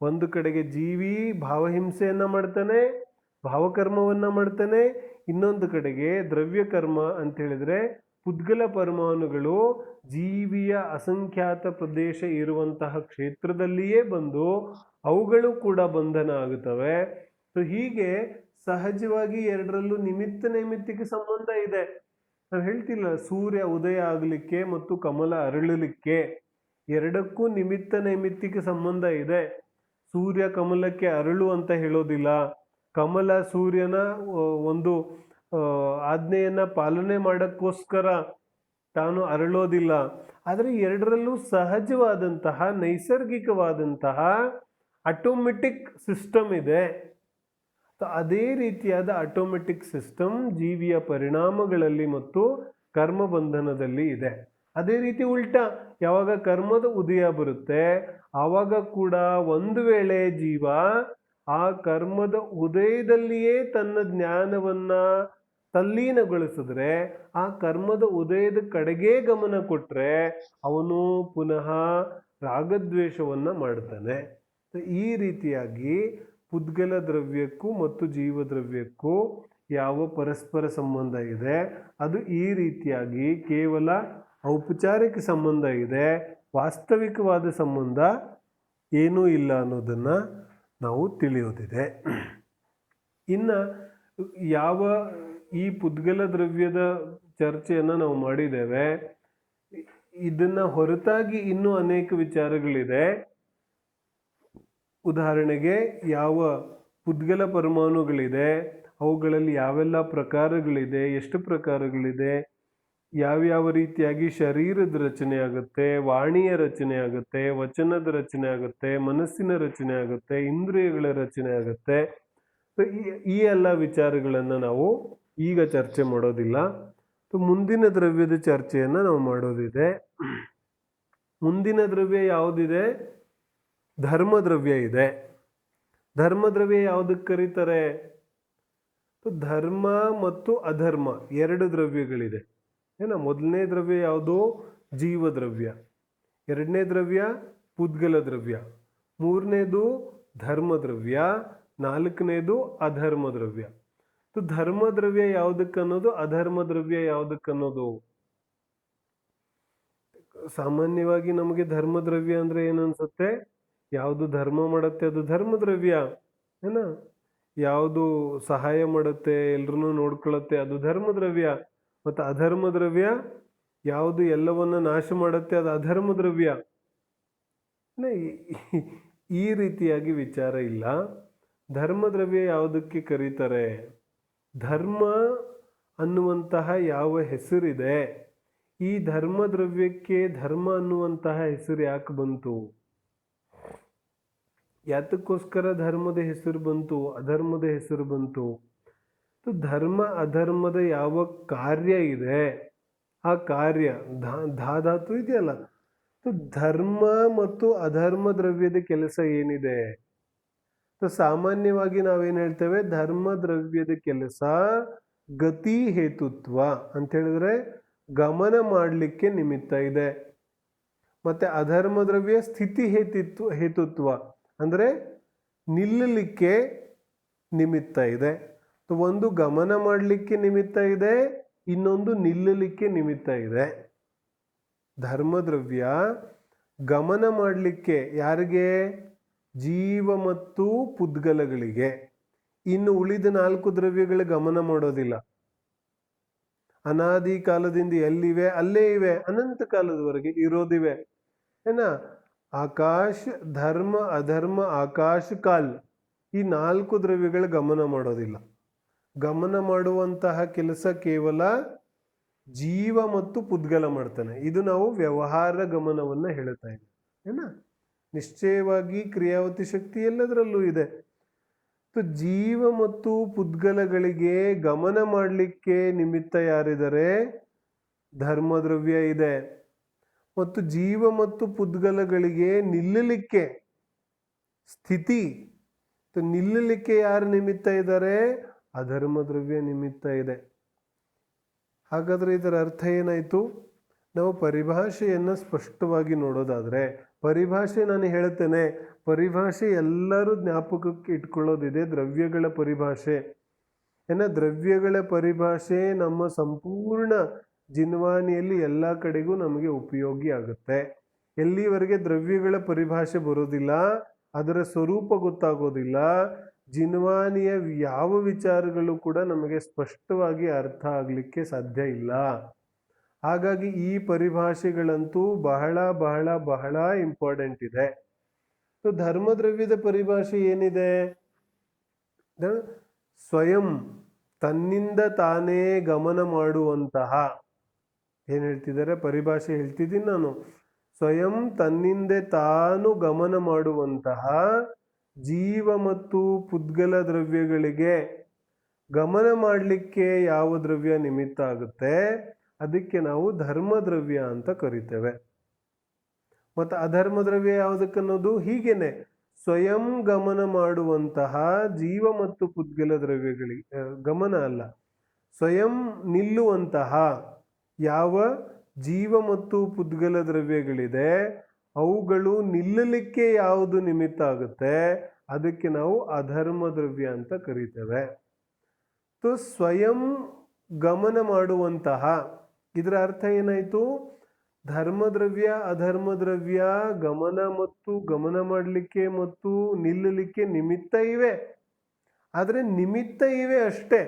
S2: ಒಂದು ಕಡೆಗೆ ಜೀವಿ ಭಾವಹಿಂಸೆಯನ್ನ ಮಾಡ್ತಾನೆ, ಭಾವಕರ್ಮವನ್ನ ಮಾಡ್ತಾನೆ. ಇನ್ನೊಂದು ಕಡೆಗೆ ದ್ರವ್ಯ ಕರ್ಮ ಅಂತ ಹೇಳಿದ್ರೆ ಪುದ್ಗಲ ಪರಮಾಣುಗಳು ಜೀವಿಯ ಅಸಂಖ್ಯಾತ ಪ್ರದೇಶ ಇರುವಂತಹ ಕ್ಷೇತ್ರದಲ್ಲಿಯೇ ಬಂದು ಅವುಗಳು ಕೂಡ ಬಂಧನ ಆಗುತ್ತವೆ. ಹೀಗೆ ಸಹಜವಾಗಿ ಎರಡರಲ್ಲೂ ನಿಮಿತ್ತ ನೈಮಿತ್ತಿಕ ಸಂಬಂಧ ಇದೆ. ನಾವು ಹೇಳ್ತಿಲ್ಲ, ಸೂರ್ಯ ಉದಯ ಆಗಲಿಕ್ಕೆ ಮತ್ತು ಕಮಲ ಅರಳಲಿಕ್ಕೆ ಎರಡಕ್ಕೂ ನಿಮಿತ್ತ ನೈಮಿತ್ತಿಕ ಸಂಬಂಧ ಇದೆ. ಸೂರ್ಯ ಕಮಲಕ್ಕೆ ಅರಳು ಅಂತ ಹೇಳೋದಿಲ್ಲ, ಕಮಲ ಸೂರ್ಯನ ಒಂದು ಆಜ್ಞೆಯನ್ನ ಪಾಲನೆ ಮಾಡಕ್ಕೋಸ್ಕರ ತಾನು ಅರಳೋದಿಲ್ಲ. ಆದರೆ ಎರಡರಲ್ಲೂ ಸಹಜವಾದಂತಹ ನೈಸರ್ಗಿಕವಾದಂತಹ ಆಟೋಮೆಟಿಕ್ ಸಿಸ್ಟಮ್ ಇದೆ. ಅದೇ ರೀತಿಯಾದ ಆಟೋಮೆಟಿಕ್ ಸಿಸ್ಟಮ್ ಜೀವಿಯ ಪರಿಣಾಮಗಳಲ್ಲಿ ಮತ್ತು ಕರ್ಮ ಬಂಧನದಲ್ಲಿ ಇದೆ. ಅದೇ ರೀತಿ ಉಲ್ಟಾ, ಯಾವಾಗ ಕರ್ಮದ ಉದಯ ಬರುತ್ತೆ ಆವಾಗ ಕೂಡ ಒಂದು ವೇಳೆ ಜೀವ ಆ ಕರ್ಮದ ಉದಯದಲ್ಲಿಯೇ ತನ್ನ ಜ್ಞಾನವನ್ನ ತಲ್ಲೀನಗೊಳಿಸಿದ್ರೆ, ಆ ಕರ್ಮದ ಉದಯದ ಕಡೆಗೇ ಗಮನ ಕೊಟ್ರೆ ಅವನು ಪುನಃ ರಾಗದ್ವೇಷವನ್ನ ಮಾಡ್ತಾನೆ. ಈ ರೀತಿಯಾಗಿ ಪುದ್ಗಲ ದ್ರವ್ಯಕ್ಕೂ ಮತ್ತು ಜೀವದ್ರವ್ಯಕ್ಕೂ ಯಾವ ಪರಸ್ಪರ ಸಂಬಂಧ ಇದೆ, ಅದು ಈ ರೀತಿಯಾಗಿ ಕೇವಲ ಔಪಚಾರಿಕ ಸಂಬಂಧ ಇದೆ, ವಾಸ್ತವಿಕವಾದ ಸಂಬಂಧ ಏನೂ ಇಲ್ಲ ಅನ್ನೋದನ್ನ ನಾವು ತಿಳಿಯೋದಿದೆ. ಇನ್ನು ಯಾವ ಈ ಪುದ್ಗಲ ದ್ರವ್ಯದ ಚರ್ಚೆಯನ್ನು ನಾವು ಮಾಡಿದ್ದೇವೆ, ಇದನ್ನ ಹೊರತಾಗಿ ಇನ್ನೂ ಅನೇಕ ವಿಚಾರಗಳಿದೆ. ಉದಾಹರಣೆಗೆ ಯಾವ ಪುದ್ಗಲ ಪರಮಾಣುಗಳಿದೆ, ಅವುಗಳಲ್ಲಿ ಯಾವೆಲ್ಲ ಪ್ರಕಾರಗಳಿದೆ, ಎಷ್ಟು ಪ್ರಕಾರಗಳಿದೆ, ಯಾವ್ಯಾವ ರೀತಿಯಾಗಿ ಶರೀರದ ರಚನೆ ಆಗುತ್ತೆ, ವಾಣಿಯ ರಚನೆ ಆಗುತ್ತೆ, ವಚನದ ರಚನೆ ಆಗುತ್ತೆ, ಮನಸ್ಸಿನ ರಚನೆ ಆಗುತ್ತೆ, ಇಂದ್ರಿಯಗಳ ರಚನೆ ಆಗುತ್ತೆ. ಈ ಎಲ್ಲ ವಿಚಾರಗಳನ್ನು ನಾವು ಈಗ ಚರ್ಚೆ ಮಾಡೋದಿಲ್ಲ. ಮುಂದಿನ ದ್ರವ್ಯದ ಚರ್ಚೆಯನ್ನು ನಾವು ಮಾಡೋದಿದೆ. ಮುಂದಿನ ದ್ರವ್ಯ ಯಾವುದಿದೆ? ಧರ್ಮದ್ರವ್ಯ ಇದೆ. ಧರ್ಮದ್ರವ್ಯ ಯಾವುದಕ್ಕೆ ಕರೀತಾರೆ? ಧರ್ಮ ಮತ್ತು ಅಧರ್ಮ ಎರಡು ದ್ರವ್ಯಗಳಿದೆ. ಮೊದಲನೇ ದ್ರವ್ಯ ಯಾವುದು? ಜೀವದ್ರವ್ಯ. ಎರಡನೇ ದ್ರವ್ಯ ಪುದ್ಗಲ ದ್ರವ್ಯ. ಮೂರನೇದು ಧರ್ಮದ್ರವ್ಯ. ನಾಲ್ಕನೇದು ಅಧರ್ಮ ದ್ರವ್ಯ. ಧರ್ಮದ್ರವ್ಯ ಯಾವುದಕ್ಕನ್ನೋದು, ಅಧರ್ಮ ದ್ರವ್ಯ ಯಾವುದಕ್ಕನ್ನೋದು? ಸಾಮಾನ್ಯವಾಗಿ ನಮಗೆ ಧರ್ಮದ್ರವ್ಯ ಅಂದ್ರೆ ಏನನ್ಸುತ್ತೆ? ಯಾವುದು ಧರ್ಮ ಮಾಡುತ್ತೆ ಅದು ಧರ್ಮದ್ರವ್ಯ. ಯಾವುದು ಸಹಾಯ ಮಾಡುತ್ತೆ, ಎಲ್ರನ್ನೂ ನೋಡ್ಕೊಳ್ಳುತ್ತೆ, ಅದು ಧರ್ಮದ್ರವ್ಯ. ಮತ್ತು ಅಧರ್ಮ ದ್ರವ್ಯ ಯಾವುದು ಎಲ್ಲವನ್ನ ನಾಶ ಮಾಡುತ್ತೆ, ಅದು ಅಧರ್ಮ ದ್ರವ್ಯ. ಈ ರೀತಿಯಾಗಿ ವಿಚಾರ ಇಲ್ಲ. ಧರ್ಮದ್ರವ್ಯ ಯಾವುದಕ್ಕೆ ಕರೀತಾರೆ? ಧರ್ಮ ಅನ್ನುವಂತಹ ಯಾವ ಹೆಸರಿದೆ, ಈ ಧರ್ಮದ್ರವ್ಯಕ್ಕೆ ಧರ್ಮ ಅನ್ನುವಂತಹ ಹೆಸರು ಯಾಕೆ ಬಂತು? ಯಾತಕ್ಕೋಸ್ಕರ ಧರ್ಮದ ಹೆಸರು ಬಂತು, ಅಧರ್ಮದ ಹೆಸರು ಬಂತು? ಧರ್ಮ ಅಧರ್ಮದ ಯಾವ ಕಾರ್ಯ ಇದೆ, ಆ ಕಾರ್ಯ ಧಾತು ಇದೆಯಲ್ಲ, ಧರ್ಮ ಮತ್ತು ಅಧರ್ಮ ದ್ರವ್ಯದ ಕೆಲಸ ಏನಿದೆ? ಸಾಮಾನ್ಯವಾಗಿ ನಾವೇನ್ ಹೇಳ್ತೇವೆ? ಧರ್ಮ ದ್ರವ್ಯದ ಕೆಲಸ ಗತಿ ಹೇತುತ್ವ ಅಂತ ಹೇಳಿದ್ರೆ ಗಮನ ಮಾಡಲಿಕ್ಕೆ ನಿಮಿತ್ತ ಇದೆ. ಮತ್ತೆ ಅಧರ್ಮ ದ್ರವ್ಯ ಸ್ಥಿತಿ ಹೇತುತ್ವ ಅಂದ್ರೆ ನಿಲ್ಲಲಿಕ್ಕೆ ನಿಮಿತ್ತ ಇದೆ. ಒಂದು ಗಮನ ಮಾಡಲಿಕ್ಕೆ ನಿಮಿತ್ತ ಇದೆ, ಇನ್ನೊಂದು ನಿಲ್ಲಲಿಕ್ಕೆ ನಿಮಿತ್ತ ಇದೆ. ಧರ್ಮದ್ರವ್ಯ ಗಮನ ಮಾಡಲಿಕ್ಕೆ ಯಾರಿಗೆ? ಜೀವ ಮತ್ತು ಪುದ್ಗಲಗಳಿಗೆ. ಇನ್ನು ಉಳಿದ 4 ದ್ರವ್ಯಗಳ ಗಮನ ಮಾಡೋದಿಲ್ಲ. ಅನಾದಿ ಕಾಲದಿಂದ ಎಲ್ಲಿವೆ ಅಲ್ಲೇ ಇವೆ, ಅನಂತ ಕಾಲದವರೆಗೆ ಇರೋದಿವೆ. ಆಕಾಶ, ಧರ್ಮ, ಅಧರ್ಮ, ಆಕಾಶ, ಕಾಲ್, ಈ 4 ದ್ರವ್ಯಗಳ ಗಮನ ಮಾಡೋದಿಲ್ಲ. ಗಮನ ಮಾಡುವಂತಹ ಕೆಲಸ ಕೇವಲ ಜೀವ ಮತ್ತು ಪುದ್ಗಲ ಮಾಡ್ತಾನೆ. ಇದು ನಾವು ವ್ಯವಹಾರ ಗಮನವನ್ನ ಹೇಳ್ತಾ ಇದ್ದೀವಿ. ನಿಶ್ಚಯವಾಗಿ ಕ್ರಿಯಾವತಿ ಶಕ್ತಿ ಎಲ್ಲದರಲ್ಲೂ ಇದೆ. ಜೀವ ಮತ್ತು ಪುದ್ಗಲಗಳಿಗೆ ಗಮನ ಮಾಡಲಿಕ್ಕೆ ನಿಮಿತ್ತ ಯಾರಿದ್ದಾರೆ? ಧರ್ಮದ್ರವ್ಯ ಇದೆ. ಮತ್ತು ಜೀವ ಮತ್ತು ಪುದ್ಗಲಗಳಿಗೆ ನಿಲ್ಲಲಿಕ್ಕೆ ಸ್ಥಿತಿ, ನಿಲ್ಲಲಿಕ್ಕೆ ಯಾರು ನಿಮಿತ್ತ ಇದ್ದಾರೆ? ಅಧರ್ಮ ದ್ರವ್ಯ ನಿಮಿತ್ತ ಇದೆ. ಹಾಗಾದರೆ ಇದರ ಅರ್ಥ ಏನಾಯಿತು? ನಾವು ಪರಿಭಾಷೆಯನ್ನು ಸ್ಪಷ್ಟವಾಗಿ ನೋಡೋದಾದರೆ, ಪರಿಭಾಷೆ ನಾನು ಹೇಳ್ತೇನೆ, ಪರಿಭಾಷೆ ಎಲ್ಲರೂ ಜ್ಞಾಪಕಕ್ಕೆ ಇಟ್ಕೊಳ್ಳೋದಿದೆ, ದ್ರವ್ಯಗಳ ಪರಿಭಾಷೆ. ದ್ರವ್ಯಗಳ ಪರಿಭಾಷೆ ನಮ್ಮ ಸಂಪೂರ್ಣ ಜಿನ್ವಾನಿಯಲ್ಲಿ ಎಲ್ಲ ಕಡೆಗೂ ನಮಗೆ ಉಪಯೋಗಿ ಆಗುತ್ತೆ. ಎಲ್ಲಿವರೆಗೆ ದ್ರವ್ಯಗಳ ಪರಿಭಾಷೆ ಬರೋದಿಲ್ಲ, ಅದರ ಸ್ವರೂಪ ಗೊತ್ತಾಗೋದಿಲ್ಲ, ಜಿನ್ವಾನಿಯ ಯಾವ ವಿಚಾರಗಳು ಕೂಡ ನಮಗೆ ಸ್ಪಷ್ಟವಾಗಿ ಅರ್ಥ ಆಗಲಿಕ್ಕೆ ಸಾಧ್ಯ ಇಲ್ಲ. ಹಾಗಾಗಿ ಈ ಪರಿಭಾಷೆಗಳಂತೂ ಬಹಳ ಬಹಳ ಬಹಳ ಇಂಪಾರ್ಟೆಂಟ್ ಇದೆ. ಧರ್ಮದ್ರವ್ಯದ ಪರಿಭಾಷೆ ಏನಿದೆ? ಸ್ವಯಂ ತನ್ನಿಂದ ತಾನೇ ಗಮನ ಮಾಡುವಂತಹ, ಏನು ಹೇಳ್ತಿದ್ದಾರೆ ಪರಿಭಾಷೆ ಹೇಳ್ತಿದ್ದೀನಿ ನಾನು, ಸ್ವಯಂ ತನ್ನಿಂದ ತಾನು ಗಮನ ಮಾಡುವಂತಹ ಜೀವ ಮತ್ತು ಪುದ್ಗಲ ದ್ರವ್ಯಗಳಿಗೆ ಗಮನ ಮಾಡಲಿಕ್ಕೆ ಯಾವ ದ್ರವ್ಯ ನಿಮಿತ್ತ ಆಗುತ್ತೆ ಅದಕ್ಕೆ ನಾವು ಧರ್ಮದ್ರವ್ಯ ಅಂತ ಕರಿತೇವೆ. ಮತ್ತು ಅಧರ್ಮ ದ್ರವ್ಯ ಯಾವುದಕ್ಕನ್ನೋದು ಹೀಗೇನೆ, ಸ್ವಯಂ ಗಮನ ಮಾಡುವಂತಹ ಜೀವ ಮತ್ತು ಪುದ್ಗಲ ದ್ರವ್ಯಗಳಿಗೆ ಗಮನ ಅಲ್ಲ, ಸ್ವಯಂ ನಿಲ್ಲುವಂತಹ ಯಾವ ಜೀವ ಮತ್ತು ಪುದ್ಗಲ ದ್ರವ್ಯಗಳಿದೆ ಅವುಗಳು ನಿಲ್ಲಲಿಕ್ಕೆ ಯಾವುದು ನಿಮಿತ್ತ ಆಗುತ್ತೆ ಅದಕ್ಕೆ ನಾವು ಅಧರ್ಮ ದ್ರವ್ಯ ಅಂತ ಕರಿತೇವೆ. ಸ್ವಯಂ ಗಮನ ಮಾಡುವಂತಹ, ಇದರ ಅರ್ಥ ಏನಾಯಿತು? ಧರ್ಮದ್ರವ್ಯ ಅಧರ್ಮ ದ್ರವ್ಯ ಗಮನ ಮತ್ತು ಗಮನ ಮಾಡಲಿಕ್ಕೆ ಮತ್ತು ನಿಲ್ಲಲಿಕ್ಕೆ ನಿಮಿತ್ತ ಇವೆ, ಆದರೆ ನಿಮಿತ್ತ ಇವೆ ಅಷ್ಟೇ.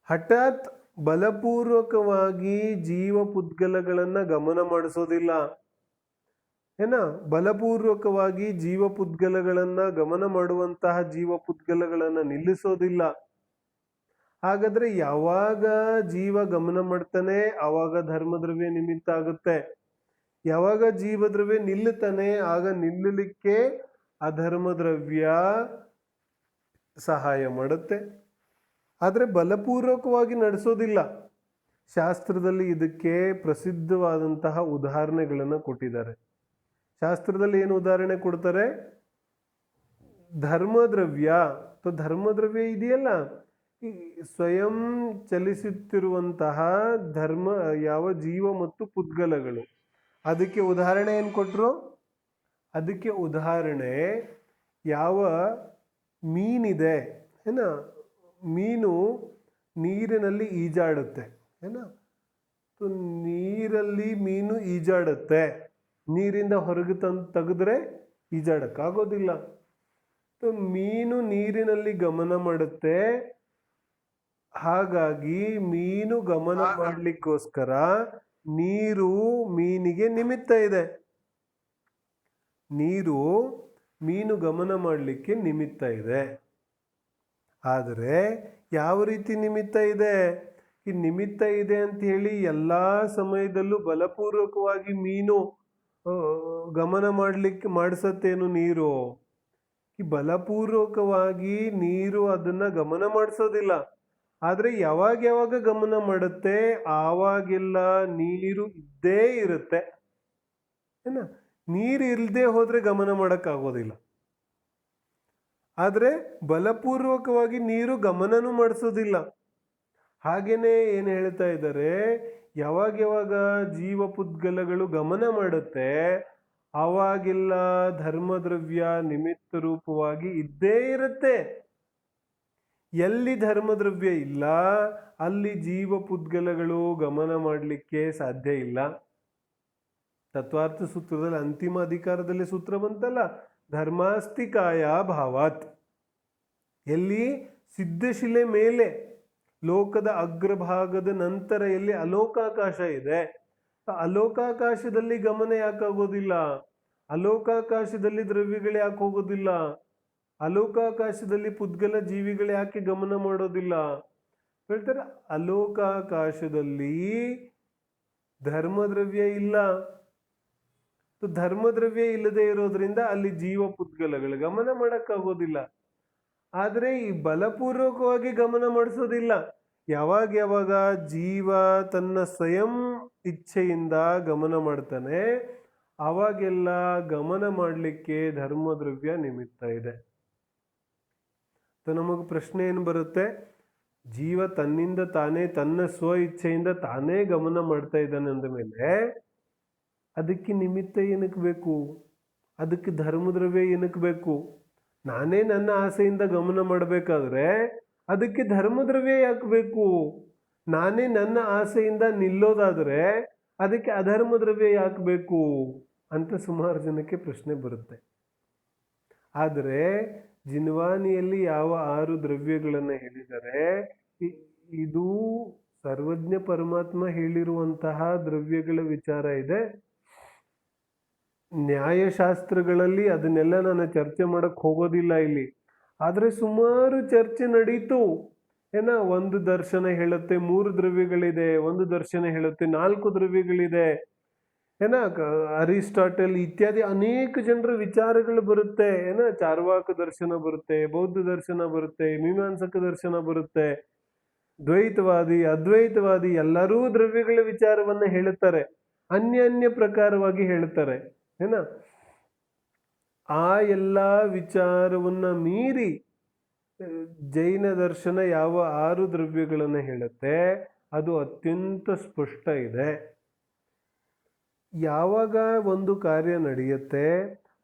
S2: ಹಠಾತ್ ಬಲಪೂರ್ವಕವಾಗಿ ಜೀವ ಪುದ್ಗಲಗಳನ್ನು ಗಮನ ಮಾಡಿಸೋದಿಲ್ಲ. ಬಲಪೂರ್ವಕವಾಗಿ ಜೀವ ಪುದ್ಗಲಗಳನ್ನು ಗಮನ ಮಾಡುವಂತಹ ಜೀವ ಪುದ್ಗಲಗಳನ್ನು ನಿಲ್ಲಿಸೋದಿಲ್ಲ. ಹಾಗಾದ್ರೆ ಯಾವಾಗ ಜೀವ ಗಮನ ಮಾಡ್ತಾನೆ ಆವಾಗ ಧರ್ಮದ್ರವ್ಯ ನಿಮಿತ್ತ ಆಗುತ್ತೆ, ಯಾವಾಗ ಜೀವದ್ರವ್ಯ ನಿಲ್ಲುತ್ತಾನೆ ಆಗ ನಿಲ್ಲಲಿಕ್ಕೆ ಅಧರ್ಮದ್ರವ್ಯ ಸಹಾಯ ಮಾಡುತ್ತೆ, ಆದರೆ ಬಲಪೂರ್ವಕವಾಗಿ ನಡೆಸೋದಿಲ್ಲ. ಶಾಸ್ತ್ರದಲ್ಲಿ ಇದಕ್ಕೆ ಪ್ರಸಿದ್ಧವಾದಂತಹ ಉದಾಹರಣೆಗಳನ್ನು ಕೊಟ್ಟಿದ್ದಾರೆ. ಶಾಸ್ತ್ರದಲ್ಲಿ ಏನು ಉದಾಹರಣೆ ಕೊಡ್ತಾರೆ? ಧರ್ಮದ್ರವ್ಯ ಇದೆಯಲ್ಲ, ಈ ಸ್ವಯಂ ಚಲಿಸುತ್ತಿರುವಂತಹ ಧರ್ಮ ಯಾವ ಜೀವ ಮತ್ತು ಪುದ್ಗಲಗಳು, ಅದಕ್ಕೆ ಉದಾಹರಣೆ ಏನು ಕೊಟ್ಟರು? ಅದಕ್ಕೆ ಉದಾಹರಣೆ ಯಾವ ಮೀನಿದೆ, ಮೀನು ನೀರಿನಲ್ಲಿ ಈಜಾಡುತ್ತೆ, ನೀರಲ್ಲಿ ಮೀನು ಈಜಾಡುತ್ತೆ, ನೀರಿಂದ ಹೊರಗೆ ತೆಗೆದ್ರೆ ಈಜಾಡಕ್ಕಾಗೋದಿಲ್ಲ. ಮೀನು ನೀರಿನಲ್ಲಿ ಗಮನ ಮಾಡುತ್ತೆ, ಹಾಗಾಗಿ ಮೀನು ಗಮನ ಮಾಡಲಿಕ್ಕೋಸ್ಕರ ನೀರು ಮೀನಿಗೆ ನಿಮಿತ್ತ ಇದೆ. ನೀರು ಮೀನು ಗಮನ ಮಾಡಲಿಕ್ಕೆ ನಿಮಿತ್ತ ಇದೆ. ಆದರೆ ಯಾವ ರೀತಿ ನಿಮಿತ್ತ ಇದೆ? ಈ ನಿಮಿತ್ತ ಇದೆ ಅಂತ ಹೇಳಿ ಎಲ್ಲ ಸಮಯದಲ್ಲೂ ಬಲಪೂರ್ವಕವಾಗಿ ಮೀನು ಗಮನ ಮಾಡಿಸತ್ತೇನು ನೀರು? ಈ ಬಲಪೂರ್ವಕವಾಗಿ ನೀರು ಅದನ್ನ ಗಮನ ಮಾಡಿಸೋದಿಲ್ಲ. ಆದರೆ ಯಾವಾಗ ಗಮನ ಮಾಡುತ್ತೆ ಆವಾಗೆಲ್ಲ ನೀರು ಇದ್ದೇ ಇರುತ್ತೆ. ನೀರು ಇಲ್ಲದೆ ಹೋದ್ರೆ ಗಮನ ಮಾಡೋಕ್ಕಾಗೋದಿಲ್ಲ. ಆದರೆ ಬಲಪೂರ್ವಕವಾಗಿ ನೀರು ಗಮನನೂ ಮಾಡಿಸೋದಿಲ್ಲ. ಹಾಗೇನೆ ಏನು ಹೇಳ್ತಾ ಇದ್ದಾರೆ, ಯಾವಾಗ ಜೀವ ಪುದ್ಗಲಗಳು ಗಮನ ಮಾಡುತ್ತೆ ಆವಾಗೆಲ್ಲ ಧರ್ಮದ್ರವ್ಯ ನಿಮಿತ್ತ ರೂಪವಾಗಿ ಇದ್ದೇ ಇರುತ್ತೆ. ಎಲ್ಲಿ ಧರ್ಮದ್ರವ್ಯ ಇಲ್ಲ ಅಲ್ಲಿ ಜೀವ ಪುದ್ಗಲಗಳು ಗಮನ ಮಾಡಲಿಕ್ಕೆ ಸಾಧ್ಯ ಇಲ್ಲ. ತತ್ವಾರ್ಥ ಸೂತ್ರದಲ್ಲಿ ಅಂತಿಮ ಅಧಿಕಾರದಲ್ಲಿ ಸೂತ್ರ ಬಂತಲ್ಲ, ಧರ್ಮಾಸ್ತಿಕಾಯ ಭಾವಾತ್. ಎಲ್ಲಿ ಸಿದ್ಧಶಿಲೆ ಮೇಲೆ ಲೋಕದ ಅಗ್ರಭಾಗದ ನಂತರ ಎಲ್ಲಿ ಅಲೋಕಾಕಾಶ ಇದೆ, ಅಲೋಕಾಕಾಶದಲ್ಲಿ ಗಮನ ಯಾಕಾಗೋದಿಲ್ಲ? ಅಲೋಕಾಕಾಶದಲ್ಲಿ ದ್ರವ್ಯಗಳು ಯಾಕೆ ಹೋಗೋದಿಲ್ಲ? ಅಲೋಕಾಕಾಶದಲ್ಲಿ ಪುದ್ಗಲ ಜೀವಿಗಳು ಯಾಕೆ ಗಮನ ಮಾಡೋದಿಲ್ಲ? ಹೇಳ್ತಾರೆ, ಅಲೋಕಾಕಾಶದಲ್ಲಿ ಧರ್ಮದ್ರವ್ಯ ಇಲ್ಲ. ಧರ್ಮದ್ರವ್ಯ ಇಲ್ಲದೆ ಇರೋದ್ರಿಂದ ಅಲ್ಲಿ ಜೀವ ಪುದ್ಗಲಗಳು ಗಮನ ಮಾಡಕ್ಕಾಗೋದಿಲ್ಲ. ಆದರೆ ಈ ಬಲಪೂರ್ವಕವಾಗಿ ಗಮನ ಮಾಡಿಸೋದಿಲ್ಲ. ಯಾವಾಗ ಜೀವ ತನ್ನ ಸ್ವಯಂ ಇಚ್ಛೆಯಿಂದ ಗಮನ ಮಾಡ್ತಾನೆ ಆವಾಗೆಲ್ಲ ಗಮನ ಮಾಡಲಿಕ್ಕೆ ಧರ್ಮದ್ರವ್ಯ ನಿಮಿತ್ತ ಇದೆ. ನಮಗೆ ಪ್ರಶ್ನೆ ಏನು ಬರುತ್ತೆ? ಜೀವ ತನ್ನಿಂದ ತಾನೇ, ತನ್ನ ಸ್ವ ಇಚ್ಛೆಯಿಂದ ತಾನೇ ಗಮನ ಮಾಡ್ತಾ ಇದ್ದಾನೆ ಅಂದ ಮೇಲೆ ಅದಕ್ಕೆ ನಿಮಿತ್ತ ಏನಕ್ಕೆ ಬೇಕು? ಅದಕ್ಕೆ ಧರ್ಮದ್ರವ್ಯ ಏನಕ್ಕೆ ಬೇಕು? ನಾನೇ ನನ್ನ ಆಸೆಯಿಂದ ಗಮನ ಮಾಡಬೇಕಾದ್ರೆ ಅದಕ್ಕೆ ಧರ್ಮದ್ರವ್ಯ ಯಾಕೆ ಬೇಕು? ನಾನೇ ನನ್ನ ಆಸೆಯಿಂದ ನಿಲ್ಲೋದಾದರೆ ಅದಕ್ಕೆ ಅಧರ್ಮದ್ರವ್ಯ ಯಾಕೆ ಬೇಕು ಅಂತ ಸುಮಾರು ಜನಕ್ಕೆ ಪ್ರಶ್ನೆ ಬರುತ್ತೆ. ಆದರೆ ಜಿನ್ವಾನಿಯಲ್ಲಿ ಯಾವ 6 ದ್ರವ್ಯಗಳನ್ನು ಹೇಳಿದರೆ ಇದು ಸರ್ವಜ್ಞ ಪರಮಾತ್ಮ ಹೇಳಿರುವಂತಹ ದ್ರವ್ಯಗಳ ವಿಚಾರ ಇದೆ. ನ್ಯಾಯಶಾಸ್ತ್ರಗಳಲ್ಲಿ ಅದನ್ನೆಲ್ಲ ನಾನು ಚರ್ಚೆ ಮಾಡಕ್ ಹೋಗೋದಿಲ್ಲ ಇಲ್ಲಿ. ಆದರೆ ಸುಮಾರು ಚರ್ಚೆ ನಡೀತು. ಒಂದು ದರ್ಶನ ಹೇಳುತ್ತೆ 3 ದ್ರವ್ಯಗಳಿದೆ, ಒಂದು ದರ್ಶನ ಹೇಳುತ್ತೆ 4 ದ್ರವ್ಯಗಳಿದೆ. ಅರಿಸ್ಟಾಟಲ್ ಇತ್ಯಾದಿ ಅನೇಕ ಜನರ ವಿಚಾರಗಳು ಬರುತ್ತೆ. ಚಾರ್ವಾಕ ದರ್ಶನ ಬರುತ್ತೆ, ಬೌದ್ಧ ದರ್ಶನ ಬರುತ್ತೆ, ಮೀಮಾಂಸಕ ದರ್ಶನ ಬರುತ್ತೆ, ದ್ವೈತವಾದಿ ಅದ್ವೈತವಾದಿ ಎಲ್ಲರೂ ದ್ರವ್ಯಗಳ ವಿಚಾರವನ್ನ ಹೇಳುತ್ತಾರೆ, ಅನ್ಯ ಪ್ರಕಾರವಾಗಿ ಹೇಳ್ತಾರೆ. ಆ ಎಲ್ಲ ವಿಚಾರವನ್ನ ಮೀರಿ ಜೈನ ದರ್ಶನ ಯಾವ 6 ದ್ರವ್ಯಗಳನ್ನು ಹೇಳುತ್ತೆ ಅದು ಅತ್ಯಂತ ಸ್ಪಷ್ಟ ಇದೆ. ಯಾವಾಗ ಒಂದು ಕಾರ್ಯ ನಡೆಯುತ್ತೆ,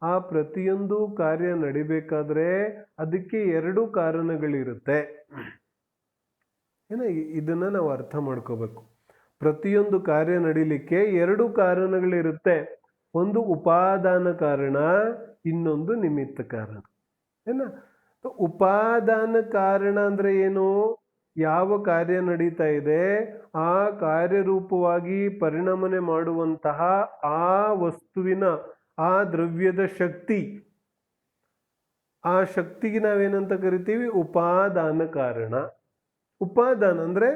S2: ಆ ಪ್ರತಿಯೊಂದು ಕಾರ್ಯ ನಡಿಬೇಕಾದ್ರೆ ಅದಕ್ಕೆ 2 ಕಾರಣಗಳಿರುತ್ತೆ. ಇದನ್ನ ನಾವು ಅರ್ಥ ಮಾಡ್ಕೋಬೇಕು. ಪ್ರತಿಯೊಂದು ಕಾರ್ಯ ನಡಿಲಿಕ್ಕೆ 2 ಕಾರಣಗಳಿರುತ್ತೆ. ಒಂದು ಉಪಾದಾನ ಕಾರಣ, ಇನ್ನೊಂದು ನಿಮಿತ್ತ ಕಾರಣ. ಉಪಾದಾನ ಕಾರಣ ಅಂದ್ರೆ ಏನು? ಯಾವ ಕಾರ್ಯ ನಡೀತಾ ಇದೆ ಆ ಕಾರ್ಯರೂಪವಾಗಿ ಪರಿಣಾಮನೆ ಮಾಡುವಂತಹ ಆ ವಸ್ತುವಿನ, ಆ ದ್ರವ್ಯದ ಶಕ್ತಿ, ಆ ಶಕ್ತಿಗೆ ನಾವೇನಂತ ಕರಿತೀವಿ? ಉಪಾದಾನ ಕಾರಣ. ಉಪಾದಾನ ಅಂದ್ರೆ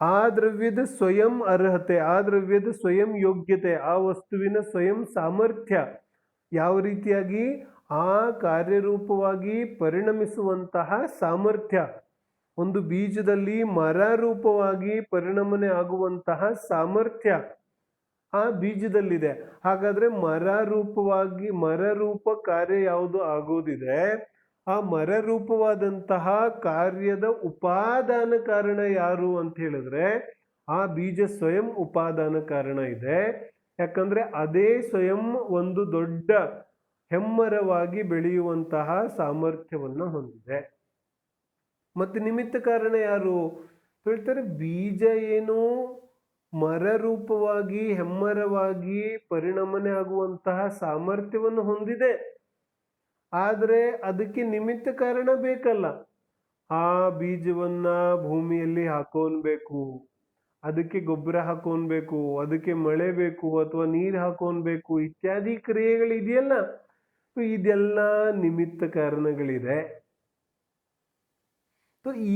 S2: ಆ ದ್ರವ್ಯದ ಸ್ವಯಂ ಅರ್ಹತೆ, ಆ ದ್ರವ್ಯದ ಸ್ವಯಂ ಯೋಗ್ಯತೆ, ಆ ವಸ್ತುವಿನ ಸ್ವಯಂ ಸಾಮರ್ಥ್ಯ ಯಾವ ರೀತಿಯಾಗಿ ಆ ಕಾರ್ಯರೂಪವಾಗಿ ಪರಿಣಮಿಸುವಂತಹ ಸಾಮರ್ಥ್ಯ. ಒಂದು ಬೀಜದಲ್ಲಿ ಮರ ರೂಪವಾಗಿ ಪರಿಣಮನೆ ಆಗುವಂತಹ ಸಾಮರ್ಥ್ಯ ಆ ಬೀಜದಲ್ಲಿದೆ. ಹಾಗಾದ್ರೆ ಮರ ರೂಪ ಕಾರ್ಯ ಯಾವುದು ಆಗೋದಿದೆ, ಆ ಮರ ರೂಪವಾದಂತಹ ಕಾರ್ಯದ ಉಪಾದಾನ ಕಾರಣ ಯಾರು ಅಂತ ಹೇಳಿದ್ರೆ ಆ ಬೀಜ ಸ್ವಯಂ ಉಪಾದಾನ ಕಾರಣ ಇದೆ. ಯಾಕಂದ್ರೆ ಅದೇ ಸ್ವಯಂ ಒಂದು ದೊಡ್ಡ ಹೆಮ್ಮರವಾಗಿ ಬೆಳೆಯುವಂತಹ ಸಾಮರ್ಥ್ಯವನ್ನ ಹೊಂದಿದೆ. ಮತ್ತೆ ನಿಮಿತ್ತ ಕಾರಣ ಯಾರು ಹೇಳ್ತಾರೆ? ಬೀಜ ಏನು ಮರ ರೂಪವಾಗಿ ಹೆಮ್ಮರವಾಗಿ ಪರಿಣಮನೆ ಆಗುವಂತಹ ಸಾಮರ್ಥ್ಯವನ್ನು ಹೊಂದಿದೆ, ಆದ್ರೆ ಅದಕ್ಕೆ ನಿಮಿತ್ತ ಕಾರಣ ಬೇಕಲ್ಲ. ಆ ಬೀಜವನ್ನ ಭೂಮಿಯಲ್ಲಿ ಹಾಕೋನ್ಬೇಕು, ಅದಕ್ಕೆ ಗೊಬ್ಬರ ಹಾಕೋನ್ಬೇಕು, ಅದಕ್ಕೆ ಮಳೆ ಬೇಕು ಅಥವಾ ನೀರು ಹಾಕೋನ್ಬೇಕು, ಇತ್ಯಾದಿ ಕ್ರಿಯೆಗಳಿದೆಯಲ್ಲ, ಇದೆಲ್ಲ ನಿಮಿತ್ತ ಕಾರಣಗಳಿದೆ.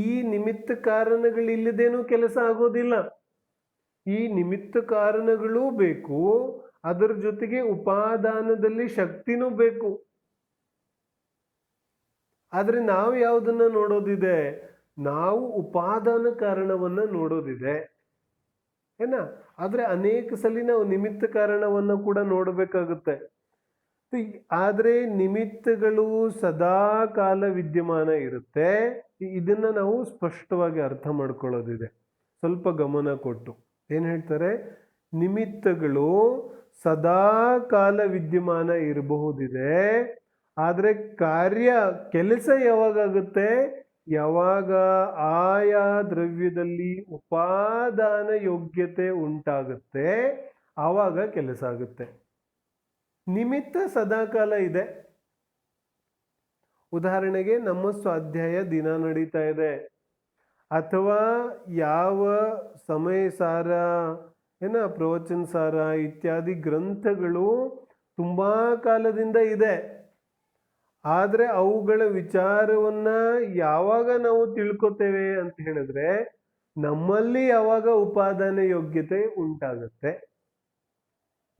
S2: ಈ ನಿಮಿತ್ತ ಕಾರಣಗಳಿಲ್ಲದೇನೂ ಕೆಲಸ ಆಗೋದಿಲ್ಲ. ಈ ನಿಮಿತ್ತ ಕಾರಣಗಳೂ ಬೇಕು, ಅದರ ಜೊತೆಗೆ ಉಪಾದಾನದಲ್ಲಿ ಶಕ್ತಿನೂ ಬೇಕು. ಆದ್ರೆ ನಾವು ಯಾವುದನ್ನ ನೋಡೋದಿದೆ? ನಾವು ಉಪಾದಾನ ಕಾರಣವನ್ನ ನೋಡೋದಿದೆ. ಆದ್ರೆ ಅನೇಕ ಸಲ ನಾವು ನಿಮಿತ್ತ ಕಾರಣವನ್ನ ಕೂಡ ನೋಡಬೇಕಾಗುತ್ತೆ. ಆದ್ರೆ ನಿಮಿತ್ತಗಳು ಸದಾ ಕಾಲ ವಿದ್ಯಮಾನ ಇರುತ್ತೆ. ಇದನ್ನ ನಾವು ಸ್ಪಷ್ಟವಾಗಿ ಅರ್ಥ ಮಾಡ್ಕೊಳ್ಳೋದಿದೆ, ಸ್ವಲ್ಪ ಗಮನ ಕೊಟ್ಟು. ಏನ್ ಹೇಳ್ತಾರೆ? ನಿಮಿತ್ತಗಳು ಸದಾ ಕಾಲ ವಿದ್ಯಮಾನ ಇರಬಹುದಿದೆ, ಆದ್ರೆ ಕೆಲಸ ಯಾವಾಗುತ್ತೆ? ಯಾವಾಗ ಆಯಾ ದ್ರವ್ಯದಲ್ಲಿ ಉಪಾದಾನ ಯೋಗ್ಯತೆ ಉಂಟಾಗುತ್ತೆ ಆವಾಗ ಕೆಲಸ ಆಗುತ್ತೆ. ನಿಮಿತ್ತ ಸದಾಕಾಲ ಇದೆ. ಉದಾಹರಣೆಗೆ ನಮ್ಮ ಸ್ವಾಧ್ಯಾಯ ದಿನ ನಡೀತಾ ಇದೆ, ಅಥವಾ ಯಾವ ಸಮಯ ಸಾರ ಪ್ರವಚನ ಸಾರ ಇತ್ಯಾದಿ ಗ್ರಂಥಗಳು ತುಂಬಾ ಕಾಲದಿಂದ ಇದೆ. ಆದ್ರೆ ಅವುಗಳ ವಿಚಾರವನ್ನ ಯಾವಾಗ ನಾವು ತಿಳ್ಕೊತೇವೆ ಅಂತ ಹೇಳಿದ್ರೆ ನಮ್ಮಲ್ಲಿ ಯಾವಾಗ ಉಪಾದಾನ ಯೋಗ್ಯತೆ ಉಂಟಾಗುತ್ತೆ.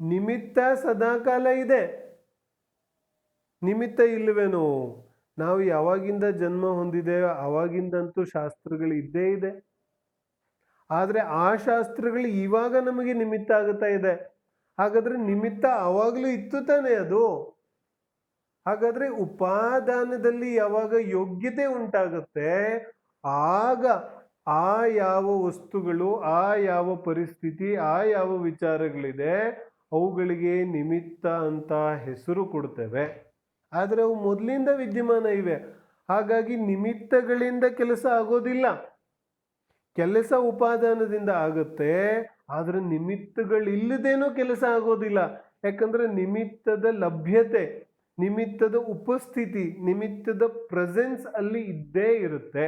S2: ನಿಮಿತ್ತ ಸದಾಕಾಲ ಇದೆ, ನಿಮಿತ್ತ ಇಲ್ಲವೇನೋ? ನಾವು ಯಾವಾಗಿಂದ ಜನ್ಮ ಹೊಂದಿದ್ದೇವೆ ಅವಾಗಿಂದಂತೂ ಶಾಸ್ತ್ರಗಳು ಇದ್ದೇ ಇದೆ. ಆದ್ರೆ ಆ ಶಾಸ್ತ್ರಗಳು ಇವಾಗ ನಮಗೆ ನಿಮಿತ್ತ ಆಗುತ್ತಾ ಇದೆ. ಹಾಗಾದ್ರೆ ನಿಮಿತ್ತ ಅವಾಗ್ಲೂ ಇತ್ತು ತಾನೆ? ಅದು ಹಾಗಾದ್ರೆ ಉಪಾದಾನದಲ್ಲಿ ಯಾವಾಗ ಯೋಗ್ಯತೆ ಉಂಟಾಗುತ್ತೆ, ಆಗ ಆ ಯಾವ ವಸ್ತುಗಳು, ಆ ಯಾವ ಪರಿಸ್ಥಿತಿ, ಆ ಯಾವ ವಿಚಾರಗಳಿದೆ ಅವುಗಳಿಗೆ ನಿಮಿತ್ತ ಅಂತ ಹೆಸರು ಕೊಡ್ತೇವೆ. ಆದರೆ ಅವು ಮೊದಲಿಂದ ವಿದ್ಯಮಾನ ಇವೆ. ಹಾಗಾಗಿ ನಿಮಿತ್ತಗಳಿಂದ ಕೆಲಸ ಆಗೋದಿಲ್ಲ. ಕೆಲಸ ಉಪಾದಾನದಿಂದ ಆಗುತ್ತೆ, ಆದ್ರೆ ನಿಮಿತ್ತಗಳಿಲ್ಲದೇನೂ ಕೆಲಸ ಆಗೋದಿಲ್ಲ. ಯಾಕಂದ್ರೆ ನಿಮಿತ್ತದ ಲಭ್ಯತೆ, ನಿಮಿತ್ತದ ಉಪಸ್ಥಿತಿ, ನಿಮಿತ್ತದ ಪ್ರೆಸೆನ್ಸ್ ಅಲ್ಲಿ ಇದ್ದೇ ಇರುತ್ತೆ.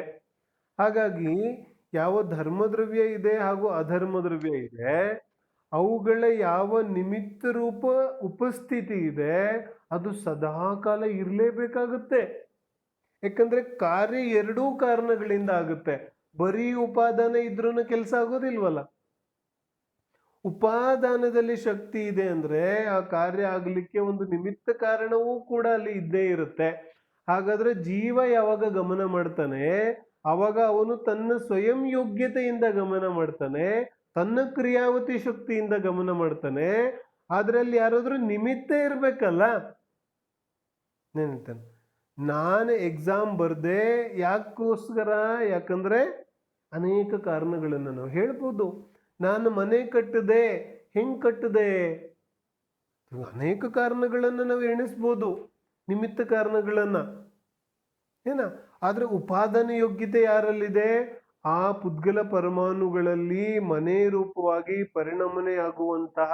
S2: ಹಾಗಾಗಿ ಯಾವ ಧರ್ಮದ್ರವ್ಯ ಇದೆ ಹಾಗೂ ಅಧರ್ಮದ್ರವ್ಯ ಇದೆ, ಅವುಗಳ ಯಾವ ನಿಮಿತ್ತ ರೂಪ ಉಪಸ್ಥಿತಿ ಇದೆ ಅದು ಸದಾಕಾಲ ಇರಲೇಬೇಕಾಗುತ್ತೆ. ಯಾಕಂದ್ರೆ ಕಾರ್ಯ ಎರಡೂ ಕಾರಣಗಳಿಂದ ಆಗುತ್ತೆ. ಬರೀ ಉಪಾದಾನ ಇದ್ರೂ ಕೆಲಸ ಆಗೋದಿಲ್ವಲ್ಲ. ಉಪಾದಾನದಲ್ಲಿ ಶಕ್ತಿ ಇದೆ ಅಂದ್ರೆ ಆ ಕಾರ್ಯ ಆಗ್ಲಿಕ್ಕೆ ಒಂದು ನಿಮಿತ್ತ ಕಾರಣವೂ ಕೂಡ ಅಲ್ಲಿ ಇದ್ದೇ ಇರುತ್ತೆ. ಹಾಗಾದ್ರೆ ಜೀವ ಯಾವಾಗ ಗಮನ ಮಾಡ್ತಾನೆ ಅವಾಗ ಅವನು ತನ್ನ ಸ್ವಯಂ ಯೋಗ್ಯತೆಯಿಂದ ಗಮನ ಮಾಡ್ತಾನೆ, ತನ್ನ ಕ್ರಿಯಾವತಿ ಶಕ್ತಿಯಿಂದ ಗಮನ ಮಾಡ್ತಾನೆ. ಆದ್ರೆ ಅಲ್ಲಿ ಯಾರಾದ್ರೂ ನಿಮಿತ್ತ ಇರ್ಬೇಕಲ್ಲ. ನೆನಂತಾನೆ, ನಾನು ಎಕ್ಸಾಮ್ ಬರ್ದೆ ಯಾಕೋಸ್ಕರ? ಯಾಕಂದ್ರೆ ಅನೇಕ ಕಾರಣಗಳನ್ನು ನಾವು ಹೇಳ್ಬೋದು. ನಾನು ಮನೆ ಕಟ್ಟದೆ, ಹೆಂಗ್ ಕಟ್ಟದೆ? ಅನೇಕ ಕಾರಣಗಳನ್ನು ನಾವು ಎಣಿಸ್ಬೋದು, ನಿಮಿತ್ತ ಕಾರಣಗಳನ್ನ ಏನ. ಆದ್ರೆ ಉಪಾದಾನ ಯೋಗ್ಯತೆ ಯಾರಲ್ಲಿದೆ? ಆ ಪುದ್ಗಲ ಪರಮಾಣುಗಳಲ್ಲಿ ಮನೆ ರೂಪವಾಗಿ ಪರಿಣಮನೆ ಆಗುವಂತಹ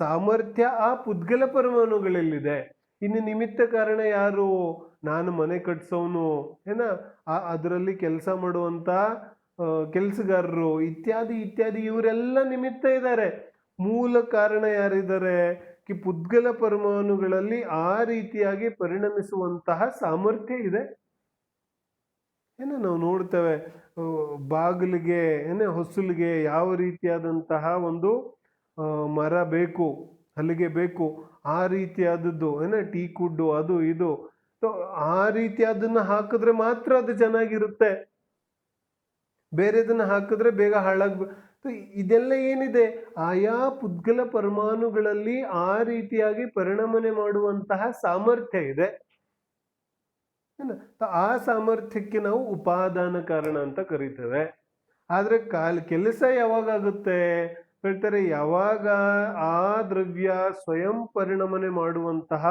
S2: ಸಾಮರ್ಥ್ಯ ಆ ಪುದ್ಗಲ ಪರಮಾಣುಗಳಲ್ಲಿದೆ. ಇನ್ನು ನಿಮಿತ್ತ ಕಾರಣ ಯಾರು? ನಾನು ಮನೆ ಕಟ್ಸೋನು ಏನ, ಅದರಲ್ಲಿ ಕೆಲಸ ಮಾಡುವಂತ ಕೆಲಸಗಾರರು ಇತ್ಯಾದಿ ಇತ್ಯಾದಿ, ಇವರೆಲ್ಲ ನಿಮಿತ್ತ ಇದ್ದಾರೆ. ಮೂಲ ಕಾರಣ ಯಾರಿದ್ದಾರೆ? ಪುದ್ಗಲ ಪರಮಾಣುಗಳಲ್ಲಿ ಆ ರೀತಿಯಾಗಿ ಪರಿಣಮಿಸುವಂತಹ ಸಾಮರ್ಥ್ಯ ಇದೆ. ನಾವು ನೋಡ್ತೇವೆ, ಬಾಗಿಲಿಗೆ ಹೊಸಲಿಗೆ ಯಾವ ರೀತಿಯಾದಂತಹ ಒಂದು ಮರ ಬೇಕು, ಹಲಿಗೆ ಬೇಕು, ಆ ರೀತಿಯಾದದ್ದು ಟೀ ಕುಡ್ಡು ಅದು ಇದು, ಆ ರೀತಿಯಾದನ್ನ ಹಾಕಿದ್ರೆ ಮಾತ್ರ ಅದು ಚೆನ್ನಾಗಿರುತ್ತೆ. ಬೇರೆದನ್ನ ಹಾಕಿದ್ರೆ ಬೇಗ ಇದೆಲ್ಲ ಏನಿದೆ? ಆಯಾ ಪುದ್ಗಲ ಪರಮಾಣುಗಳಲ್ಲಿ ಆ ರೀತಿಯಾಗಿ ಪರಿಣಮನೆ ಮಾಡುವಂತಹ ಸಾಮರ್ಥ್ಯ ಇದೆ. ಆ ಸಾಮರ್ಥ್ಯಕ್ಕೆ ನಾವು ಉಪಾದಾನ ಕಾರಣ ಅಂತ ಕರಿತೇವೆ. ಆದ್ರೆ ಕೆಲಸ ಯಾವಾಗುತ್ತೆ ಹೇಳ್ತಾರೆ? ಯಾವಾಗ ಆ ದ್ರವ್ಯ ಸ್ವಯಂ ಪರಿಣಮನೆ ಮಾಡುವಂತಹ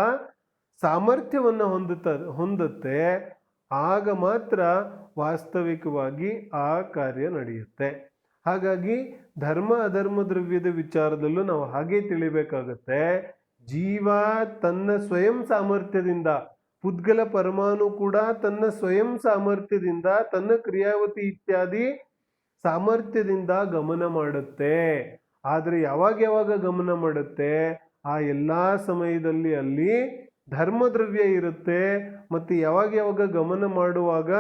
S2: ಸಾಮರ್ಥ್ಯವನ್ನ ಹೊಂದುತ್ತೆ, ಆಗ ಮಾತ್ರ ವಾಸ್ತವಿಕವಾಗಿ ಆ ಕಾರ್ಯ ನಡೆಯುತ್ತೆ. ಹಾಗಾಗಿ ಧರ್ಮ ಅಧರ್ಮ ದ್ರವ್ಯದ ವಿಚಾರದಲ್ಲೂ ನಾವು ಹಾಗೆ ತಿಳಿಬೇಕಾಗತ್ತೆ. ಜೀವ ತನ್ನ ಸ್ವಯಂ ಸಾಮರ್ಥ್ಯದಿಂದ, ಪುದ್ಗಲ ಪರಮಾಣು ಕೂಡ ತನ್ನ ಸ್ವಯಂ ಸಾಮರ್ಥ್ಯದಿಂದ, ತನ್ನ ಕ್ರಿಯಾವತಿ ಇತ್ಯಾದಿ ಸಾಮರ್ಥ್ಯದಿಂದ ಗಮನ ಮಾಡುತ್ತೆ. ಆದ್ರೆ ಯಾವಾಗ ಗಮನ ಮಾಡುತ್ತೆ, ಆ ಎಲ್ಲಾ ಸಮಯದಲ್ಲಿ ಅಲ್ಲಿ ಧರ್ಮದ್ರವ್ಯ ಇರುತ್ತೆ. ಮತ್ತೆ ಯಾವಾಗ ಗಮನ ಮಾಡುವಾಗ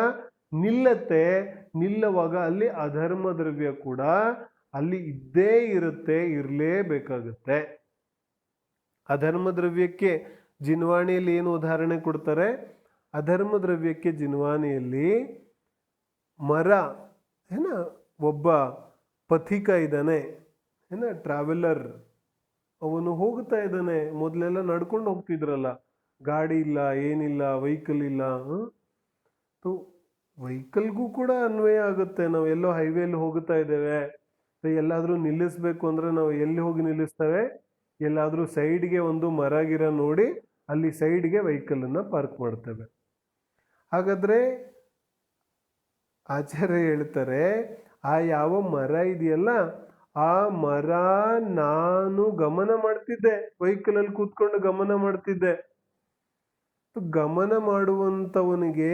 S2: ನಿಲ್ಲುವಾಗ ಅಲ್ಲಿ ಅಧರ್ಮ ದ್ರವ್ಯ ಕೂಡ ಅಲ್ಲಿ ಇದ್ದೇ ಇರುತ್ತೆ, ಇರಲೇಬೇಕಾಗುತ್ತೆ. ಅಧರ್ಮ ದ್ರವ್ಯಕ್ಕೆ ಜಿನ್ವಾಣಿಯಲ್ಲಿ ಏನು ಉದಾಹರಣೆ ಕೊಡ್ತಾರೆ? ಅಧರ್ಮ ದ್ರವ್ಯಕ್ಕೆ ಜಿನ್ವಾಣಿಯಲ್ಲಿ ಮರ ಒಬ್ಬ ಪಥಿಕ ಇದ್ದಾನೆ, ಟ್ರಾವೆಲರ್, ಅವನು ಹೋಗ್ತಾ ಇದ್ದಾನೆ. ಮೊದಲೆಲ್ಲ ನಡ್ಕೊಂಡು ಹೋಗ್ತಿದ್ರಲ್ಲ, ಗಾಡಿ ಇಲ್ಲ, ಏನಿಲ್ಲ, ವೆಹಿಕಲ್ ಇಲ್ಲ. ವೆಹಿಕಲ್ಗೂ ಕೂಡ ಅನ್ವಯ ಆಗುತ್ತೆ. ನಾವು ಎಲ್ಲೋ ಹೈವೇಲಿ ಹೋಗ್ತಾ ಇದ್ದೇವೆ, ಎಲ್ಲಾದ್ರೂ ನಿಲ್ಲಿಸ್ಬೇಕು ಅಂದ್ರೆ ನಾವು ಎಲ್ಲಿ ಹೋಗಿ ನಿಲ್ಲಿಸ್ತೇವೆ? ಎಲ್ಲಾದ್ರೂ ಸೈಡ್ಗೆ ಒಂದು ಮರ ಗಿರ ನೋಡಿ ಅಲ್ಲಿ ಸೈಡ್ಗೆ ವೆಹಿಕಲ್ ಅನ್ನ ಪಾರ್ಕ್ ಮಾಡ್ತೇವೆ. ಹಾಗಾದ್ರೆ ಆಚಾರ್ಯ ಹೇಳ್ತಾರೆ, ಆ ಯಾವ ಮರ ಇದೆಯಲ್ಲ, ಆ ಮರ ನಾನು ಗಮನ ಮಾಡ್ತಿದ್ದೆ, ವೆಹಿಕಲ್ ಅಲ್ಲಿ ಕೂತ್ಕೊಂಡು ಗಮನ ಮಾಡ್ತಿದ್ದೆ. ಗಮನ ಮಾಡುವಂತವನಿಗೆ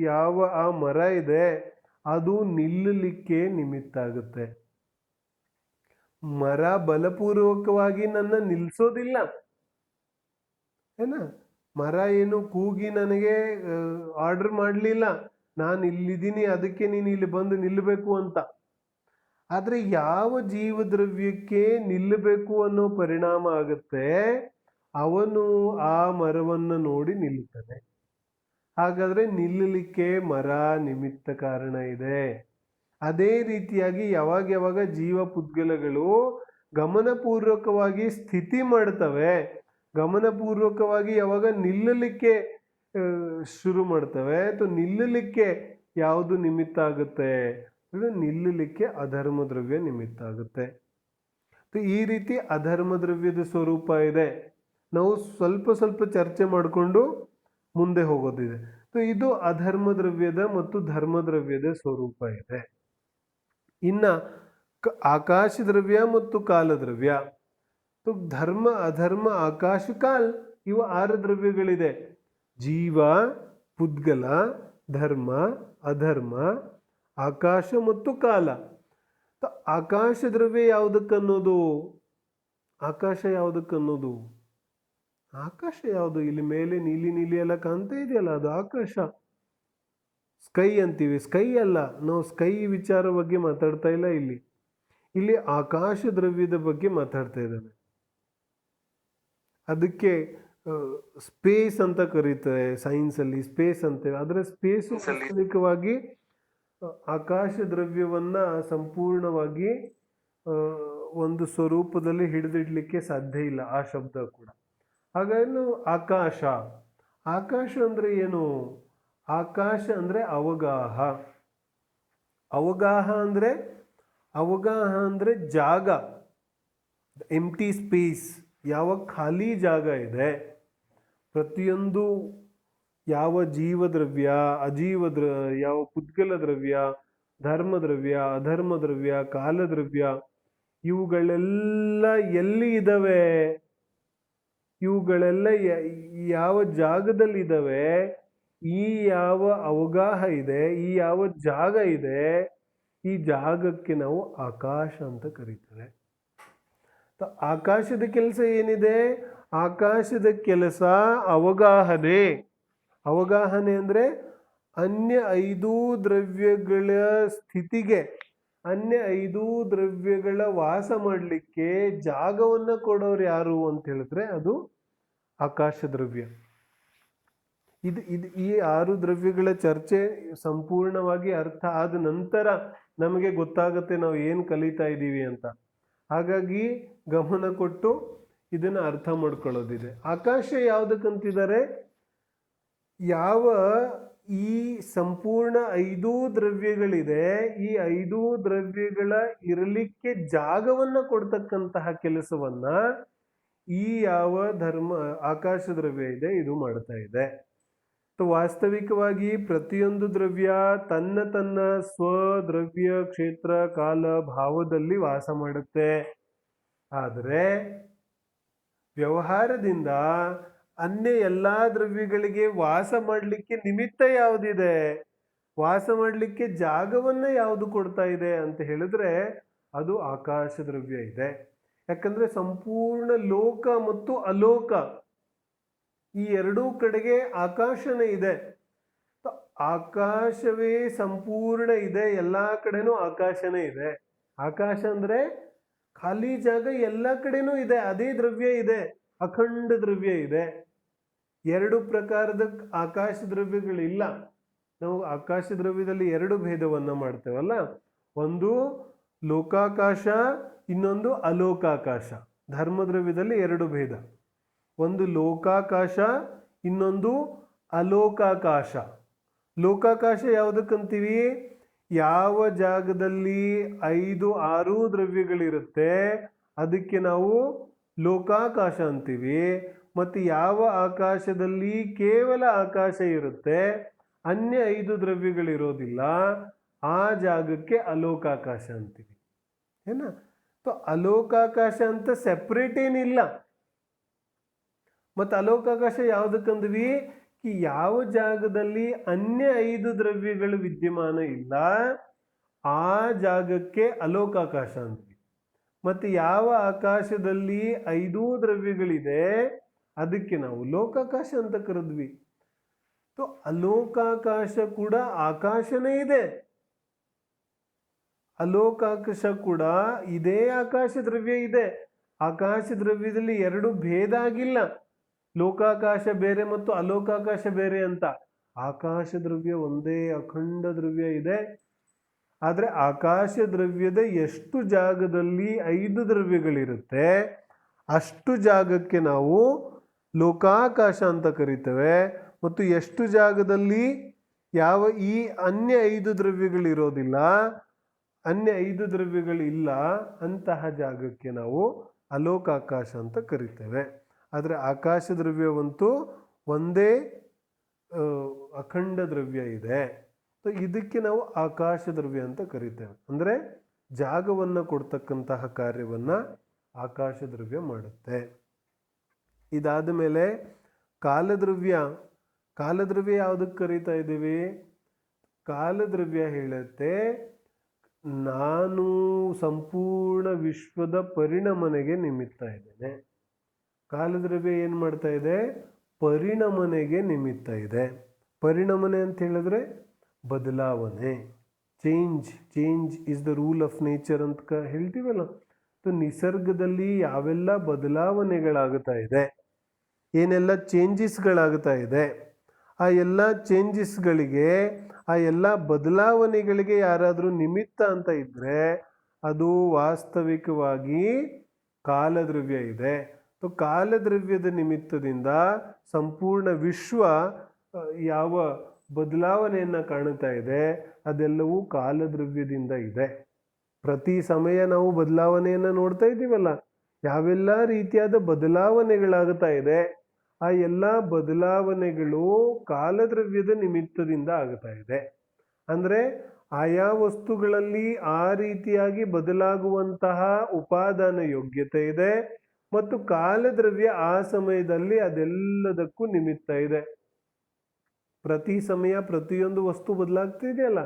S2: ಯಾವ ಆ ಮರ ಇದೆ ಅದು ನಿಲ್ಲಲಿಕ್ಕೆ ನಿಮಿತ್ತ ಆಗುತ್ತೆ. ಮರ ಬಲಪೂರ್ವಕವಾಗಿ ನನ್ನ ನಿಲ್ಸೋದಿಲ್ಲ. ಮರ ಏನು ಕೂಗಿ ನನಗೆ ಆರ್ಡರ್ ಮಾಡಲಿಲ್ಲ, ನಾನು ಇಲ್ಲಿದ್ದೀನಿ ಅದಕ್ಕೆ ನೀನು ಇಲ್ಲಿ ಬಂದು ನಿಲ್ಲಬೇಕು ಅಂತ. ಆದ್ರೆ ಯಾವ ಜೀವದ್ರವ್ಯಕ್ಕೆ ನಿಲ್ಲಬೇಕು ಅನ್ನೋ ಪರಿಣಾಮ ಆಗುತ್ತೆ, ಅವನು ಆ ಮರವನ್ನು ನೋಡಿ ನಿಲ್ಲುತ್ತಾನೆ. ಹಾಗಾದ್ರೆ ನಿಲ್ಲಲಿಕ್ಕೆ ಮರ ನಿಮಿತ್ತ ಕಾರಣ ಇದೆ. ಅದೇ ರೀತಿಯಾಗಿ ಯಾವಾಗ ಜೀವ ಪುದ್ಗಲಗಳು ಗಮನಪೂರ್ವಕವಾಗಿ ಸ್ಥಿತಿ ಮಾಡ್ತವೆ, ಗಮನಪೂರ್ವಕವಾಗಿ ಯಾವಾಗ ನಿಲ್ಲಲಿಕ್ಕೆ ಶುರು ಮಾಡ್ತವೆ ಅಥವಾ ನಿಲ್ಲಲಿಕ್ಕೆ ಯಾವುದು ನಿಮಿತ್ತ ಆಗುತ್ತೆ, ನಿಲ್ಲಲಿಕ್ಕೆ ಅಧರ್ಮ ದ್ರವ್ಯ ನಿಮಿತ್ತ ಆಗುತ್ತೆ. ಈ ರೀತಿ ಅಧರ್ಮ ದ್ರವ್ಯದ ಸ್ವರೂಪ ಇದೆ. ನಾವು ಸ್ವಲ್ಪ ಸ್ವಲ್ಪ ಚರ್ಚೆ ಮಾಡಿಕೊಂಡು ಮುಂದೆ ಹೋಗೋದಿದೆ. ಇದು ಅಧರ್ಮ ದ್ರವ್ಯದ ಮತ್ತು ಧರ್ಮ ದ್ರವ್ಯದ ಸ್ವರೂಪ ಇದೆ. ಇನ್ನ ಆಕಾಶ ದ್ರವ್ಯ ಮತ್ತು ಕಾಲ ದ್ರವ್ಯ. ಧರ್ಮ, ಅಧರ್ಮ, ಆಕಾಶ, ಕಾಲ್ ಇವು 6 ದ್ರವ್ಯಗಳಿದೆ. ಜೀವ, ಪುದ್ಗಲ, ಧರ್ಮ, ಅಧರ್ಮ, ಆಕಾಶ ಮತ್ತು ಕಾಲ. ಆಕಾಶ ದ್ರವ್ಯ ಯಾವುದಕ್ಕನ್ನೋದು? ಆಕಾಶ ಯಾವುದಕ್ಕನ್ನೋದು? ಆಕಾಶ ಯಾವುದು? ಇಲ್ಲಿ ಮೇಲೆ ನೀಲಿ ನೀಲಿ ಎಲ್ಲ ಕಾಣ್ತಾ ಇದೆಯಲ್ಲ, ಅದು ಆಕಾಶ. ಸ್ಕೈ ಅಂತೀವಿ, ಸ್ಕೈ ಅಲ್ಲ. ನಾವು ಸ್ಕೈ ವಿಚಾರ ಬಗ್ಗೆ ಮಾತಾಡ್ತಾ ಇಲ್ಲ. ಇಲ್ಲಿ ಆಕಾಶ ದ್ರವ್ಯದ ಬಗ್ಗೆ ಮಾತಾಡ್ತಾ ಇದ್ದಾನೆ. ಅದಕ್ಕೆ ಸ್ಪೇಸ್ ಅಂತ ಕರೀತಾರೆ ಸೈನ್ಸ್ ಅಲ್ಲಿ, ಸ್ಪೇಸ್ ಅಂತೇವೆ. ಆದರೆ ಸ್ಪೇಸ್ ವಾಸ್ತವಿಕವಾಗಿ ಆಕಾಶ ದ್ರವ್ಯವನ್ನ ಸಂಪೂರ್ಣವಾಗಿ ಒಂದು ಸ್ವರೂಪದಲ್ಲಿ ಹಿಡಿದಿಡ್ಲಿಕ್ಕೆ ಸಾಧ್ಯ ಇಲ್ಲ, ಆ ಶಬ್ದ ಕೂಡ. ಹಾಗಾಗಿ ಆಕಾಶ, ಆಕಾಶ ಅಂದ್ರೆ ಏನು? ಆಕಾಶ ಅಂದ್ರೆ ಅವಗಾಹ. ಅವಗಾಹ ಅಂದ್ರೆ ಜಾಗ, ಎಂಪ್ಟಿ ಸ್ಪೇಸ್. ಯಾವ ಖಾಲಿ ಜಾಗ ಇದೆ, ಪ್ರತಿಯೊಂದು ಯಾವ ಜೀವದ್ರವ್ಯ, ಯಾವ ಪುದ್ಗಲ ದ್ರವ್ಯ, ಧರ್ಮ ದ್ರವ್ಯ, ಅಧರ್ಮ ದ್ರವ್ಯ, ಕಾಲದ್ರವ್ಯ, ಇವುಗಳೆಲ್ಲ ಎಲ್ಲಿ ಇದ್ದಾವೆ, ಇವುಗಳೆಲ್ಲ ಯಾವ ಜಾಗದಲ್ಲಿ ಇದ್ದಾವೆ, ಈ ಯಾವ ಅವಗಾಹ ಇದೆ, ಈ ಯಾವ ಜಾಗ ಇದೆ, ಈ ಜಾಗಕ್ಕೆ ನಾವು ಆಕಾಶ ಅಂತ ಕರೀತಾರೆ. ಆಕಾಶದ ಕೆಲಸ ಏನಿದೆ? ಆಕಾಶದ ಕೆಲಸ ಅವಗಾಹನೆ. ಅವಗಾಹನೆ ಅಂದ್ರೆ ಅನ್ಯ 5 ದ್ರವ್ಯಗಳ ಸ್ಥಿತಿಗೆ, ಅನ್ಯ 5 ದ್ರವ್ಯಗಳ ವಾಸ ಮಾಡಲಿಕ್ಕೆ ಜಾಗವನ್ನ ಕೊಡೋರು ಯಾರು ಅಂತ ಹೇಳಿದ್ರೆ ಅದು ಆಕಾಶ ದ್ರವ್ಯ. ಇದು ಈ 6 ದ್ರವ್ಯಗಳ ಚರ್ಚೆ ಸಂಪೂರ್ಣವಾಗಿ ಅರ್ಥ ಆದ ನಂತರ ನಮಗೆ ಗೊತ್ತಾಗುತ್ತೆ ನಾವು ಏನು ಕಲಿತಾ ಇದ್ದೀವಿ ಅಂತ. ಹಾಗಾಗಿ ಗಮನ ಕೊಟ್ಟು ಇದನ್ನ ಅರ್ಥ ಮಾಡ್ಕೊಳ್ಳೋದಿದೆ. ಆಕಾಶ ಯಾವುದಕ್ಕಂತಿದ್ದಾರೆ? ಯಾವ ಈ ಸಂಪೂರ್ಣ 5 ದ್ರವ್ಯಗಳಿದೆ, ಈ 5 ದ್ರವ್ಯಗಳ ಇರಲಿಕ್ಕೆ ಜಾಗವನ್ನ ಕೊಡ್ತಕ್ಕಂತಹ ಕೆಲಸವನ್ನ ಈ ಯಾವ ಆಕಾಶ ದ್ರವ್ಯ ಇದೆ ಇದು ಮಾಡ್ತಾ ಇದೆ. ವಾಸ್ತವಿಕವಾಗಿ ಪ್ರತಿಯೊಂದು ದ್ರವ್ಯ ತನ್ನ ತನ್ನ ಸ್ವದ್ರವ್ಯ ಕ್ಷೇತ್ರ ಕಾಲ ಭಾವದಲ್ಲಿ ವಾಸ ಮಾಡುತ್ತೆ. ಆದರೆ ವ್ಯವಹಾರದಿಂದ ಅನ್ಯ ಎಲ್ಲಾ ದ್ರವ್ಯಗಳಿಗೆ ವಾಸ ಮಾಡಲಿಕ್ಕೆ ನಿಮಿತ್ತ ಯಾವುದಿದೆ, ವಾಸ ಮಾಡಲಿಕ್ಕೆ ಜಾಗವನ್ನ ಯಾವುದು ಕೊಡ್ತಾ ಇದೆ ಅಂತ ಹೇಳಿದ್ರೆ ಅದು ಆಕಾಶ ದ್ರವ್ಯ ಇದೆ. ಯಾಕಂದ್ರೆ ಸಂಪೂರ್ಣ ಲೋಕ ಮತ್ತು ಅಲೋಕ ಈ ಎರಡೂ ಕಡೆಗೆ ಆಕಾಶನೇ ಇದೆ. ಆಕಾಶವೇ ಸಂಪೂರ್ಣ ಇದೆ, ಎಲ್ಲಾ ಕಡೆನೂ ಆಕಾಶನೇ ಇದೆ. ಆಕಾಶ ಅಂದ್ರೆ ಖಾಲಿ ಜಾಗ, ಎಲ್ಲ ಕಡೆನೂ ಇದೆ, ಅದೇ ದ್ರವ್ಯ ಇದೆ, ಅಖಂಡ ದ್ರವ್ಯ ಇದೆ. 2 ಪ್ರಕಾರದ ಆಕಾಶ ದ್ರವ್ಯಗಳಿಲ್ಲ. ನಾವು ಆಕಾಶ ದ್ರವ್ಯದಲ್ಲಿ 2 ಭೇದವನ್ನ ಮಾಡ್ತೇವಲ್ಲ, ಒಂದು ಲೋಕಾಕಾಶ, ಇನ್ನೊಂದು ಅಲೋಕಾಕಾಶ. ಧರ್ಮ ದ್ರವ್ಯದಲ್ಲಿ 2 ಭೇದ, ಒಂದು ಲೋಕಾಕಾಶ, ಇನ್ನೊಂದು ಅಲೋಕಾಕಾಶ. ಲೋಕಾಕಾಶ ಯಾವುದಕ್ಕಂತೀವಿ? ಯಾವ ಜಾಗದಲ್ಲಿ 5-6 ದ್ರವ್ಯಗಳಿರುತ್ತೆ ಅದಕ್ಕೆ ನಾವು ಲೋಕಾಕಾಶ ಅಂತೀವಿ. ಮತ್ತು ಯಾವ ಆಕಾಶದಲ್ಲಿ ಕೇವಲ ಆಕಾಶ ಇರುತ್ತೆ, ಅನ್ಯ 5 ದ್ರವ್ಯಗಳಿರೋದಿಲ್ಲ, ಆ ಜಾಗಕ್ಕೆ ಅಲೋಕಾಕಾಶ ಅಂತೀವಿ. ಏನಾ? ಅಲೋಕಾಕಾಶ ಅಂತ ಸೆಪರೇಟ್ ಏನಿಲ್ಲ. ಮತ್ತು ಅಲೋಕಾಕಾಶ ಯಾವುದಕ್ಕಂದ್ವಿ? ಯಾವ ಜಾಗದಲ್ಲಿ ಅನ್ಯ 5 ದ್ರವ್ಯಗಳು ವಿದ್ಯಮಾನ ಇಲ್ಲ ಆ ಜಾಗಕ್ಕೆ ಅಲೋಕಾಕಾಶ ಅಂತೀವಿ. ಮತ್ತು ಯಾವ ಆಕಾಶದಲ್ಲಿ 5 ದ್ರವ್ಯಗಳಿದೆ ಅದಕ್ಕೆ ನಾವು ಲೋಕಾಕಾಶ ಅಂತ ಕರೆದ್ವಿ. ಅಲೋಕಾಕಾಶ ಕೂಡ ಆಕಾಶನೇ ಇದೆ, ಅಲೋಕಾಕಾಶ ಕೂಡ ಇದೇ ಆಕಾಶ ದ್ರವ್ಯ ಇದೆ. ಆಕಾಶ ದ್ರವ್ಯದಲ್ಲಿ 2 ಭೇದ ಆಗಿಲ್ಲ, ಲೋಕಾಕಾಶ ಬೇರೆ ಮತ್ತು ಅಲೋಕಾಕಾಶ ಬೇರೆ ಅಂತ. ಆಕಾಶ ದ್ರವ್ಯ ಒಂದೇ ಅಖಂಡ ದ್ರವ್ಯ ಇದೆ. ಆದ್ರೆ ಆಕಾಶ ದ್ರವ್ಯದ ಎಷ್ಟು ಜಾಗದಲ್ಲಿ 5 ದ್ರವ್ಯಗಳಿರುತ್ತೆ ಅಷ್ಟು ಜಾಗಕ್ಕೆ ನಾವು ಲೋಕಾಕಾಶ ಅಂತ ಕರಿತೇವೆ. ಮತ್ತು ಎಷ್ಟು ಜಾಗದಲ್ಲಿ ಯಾವ ಈ ಅನ್ಯ 5 ದ್ರವ್ಯಗಳಿರೋದಿಲ್ಲ, ಅನ್ಯ 5 ದ್ರವ್ಯಗಳಿಲ್ಲ, ಅಂತಹ ಜಾಗಕ್ಕೆ ನಾವು ಅಲೋಕಾಕಾಶ ಅಂತ ಕರಿತೇವೆ. ಆದರೆ ಆಕಾಶ ದ್ರವ್ಯವಂತೂ ಒಂದೇ ಅಖಂಡ ದ್ರವ್ಯ ಇದೆ. ಸೊ ಇದಕ್ಕೆ ನಾವು ಆಕಾಶ ದ್ರವ್ಯ ಅಂತ ಕರಿತೇವೆ. ಅಂದರೆ ಜಾಗವನ್ನು ಕೊಡ್ತಕ್ಕಂತಹ ಕಾರ್ಯವನ್ನು ಆಕಾಶ ದ್ರವ್ಯ ಮಾಡುತ್ತೆ. ಇದಾದ ಮೇಲೆ ಕಾಲದ್ರವ್ಯ. ಕಾಲದ್ರವ್ಯ ಯಾವುದಕ್ಕೆ ಕರೀತಾ ಇದ್ದೀವಿ? ಕಾಲದ್ರವ್ಯ ಹೇಳುತ್ತೆ, ನಾನು ಸಂಪೂರ್ಣ ವಿಶ್ವದ ಪರಿಣಮನೆಗೆ ನಿಮಿತ್ತ ಇದ್ದೇನೆ. ಕಾಲದ್ರವ್ಯ ಏನು ಮಾಡ್ತಾ ಇದೆ? ಪರಿಣಮನೆಗೆ ನಿಮಿತ್ತ ಇದೆ. ಪರಿಣಮನೆ ಅಂತ ಹೇಳಿದ್ರೆ ಬದಲಾವಣೆ. Change is the rule of nature ಅಂತ ಹೇಳ್ತೀವಲ್ಲ. ನಿಸರ್ಗದಲ್ಲಿ ಯಾವೆಲ್ಲ ಬದಲಾವಣೆಗಳಾಗುತ್ತಾ ಇದೆ, ಏನೆಲ್ಲ ಚೇಂಜಸ್ಗಳಾಗುತ್ತಾ ಇದೆ, ಆ ಎಲ್ಲ ಚೇಂಜಸ್ಗಳಿಗೆ, ಆ ಎಲ್ಲ ಬದಲಾವಣೆಗಳಿಗೆ ಯಾರಾದರೂ ನಿಮಿತ್ತ ಅಂತ ಇದ್ದರೆ ಅದು ವಾಸ್ತವಿಕವಾಗಿ ಕಾಲದ್ರವ್ಯ ಇದೆ. ಕಾಲದ್ರವ್ಯದ ನಿಮಿತ್ತದಿಂದ ಸಂಪೂರ್ಣ ವಿಶ್ವ ಯಾವ ಬದಲಾವಣೆಯನ್ನು ಕಾಣುತ್ತಾ ಇದೆ ಅದೆಲ್ಲವೂ ಕಾಲದ್ರವ್ಯದಿಂದ ಇದೆ. ಪ್ರತಿ ಸಮಯ ನಾವು ಬದಲಾವಣೆಯನ್ನು ನೋಡ್ತಾ ಇದ್ದೀವಲ್ಲ, ಯಾವೆಲ್ಲ ರೀತಿಯಾದ ಬದಲಾವಣೆಗಳಾಗುತ್ತಾ ಇದೆ ಆ ಎಲ್ಲ ಬದಲಾವಣೆಗಳು ಕಾಲದ್ರವ್ಯದ ನಿಮಿತ್ತದಿಂದ ಆಗುತ್ತಾ ಇದೆ. ಅಂದರೆ ಆಯಾ ವಸ್ತುಗಳಲ್ಲಿ ಆ ರೀತಿಯಾಗಿ ಬದಲಾಗುವಂತಹ ಉಪಾದಾನ ಯೋಗ್ಯತೆ ಇದೆ ಮತ್ತು ಕಾಲದ್ರವ್ಯ ಆ ಸಮಯದಲ್ಲಿ ಅದೆಲ್ಲದಕ್ಕೂ ನಿಮಿತ್ತ ಇದೆ. ಪ್ರತಿ ಸಮಯ ಪ್ರತಿಯೊಂದು ವಸ್ತು ಬದಲಾಗ್ತಿದೆಯಲ್ಲ,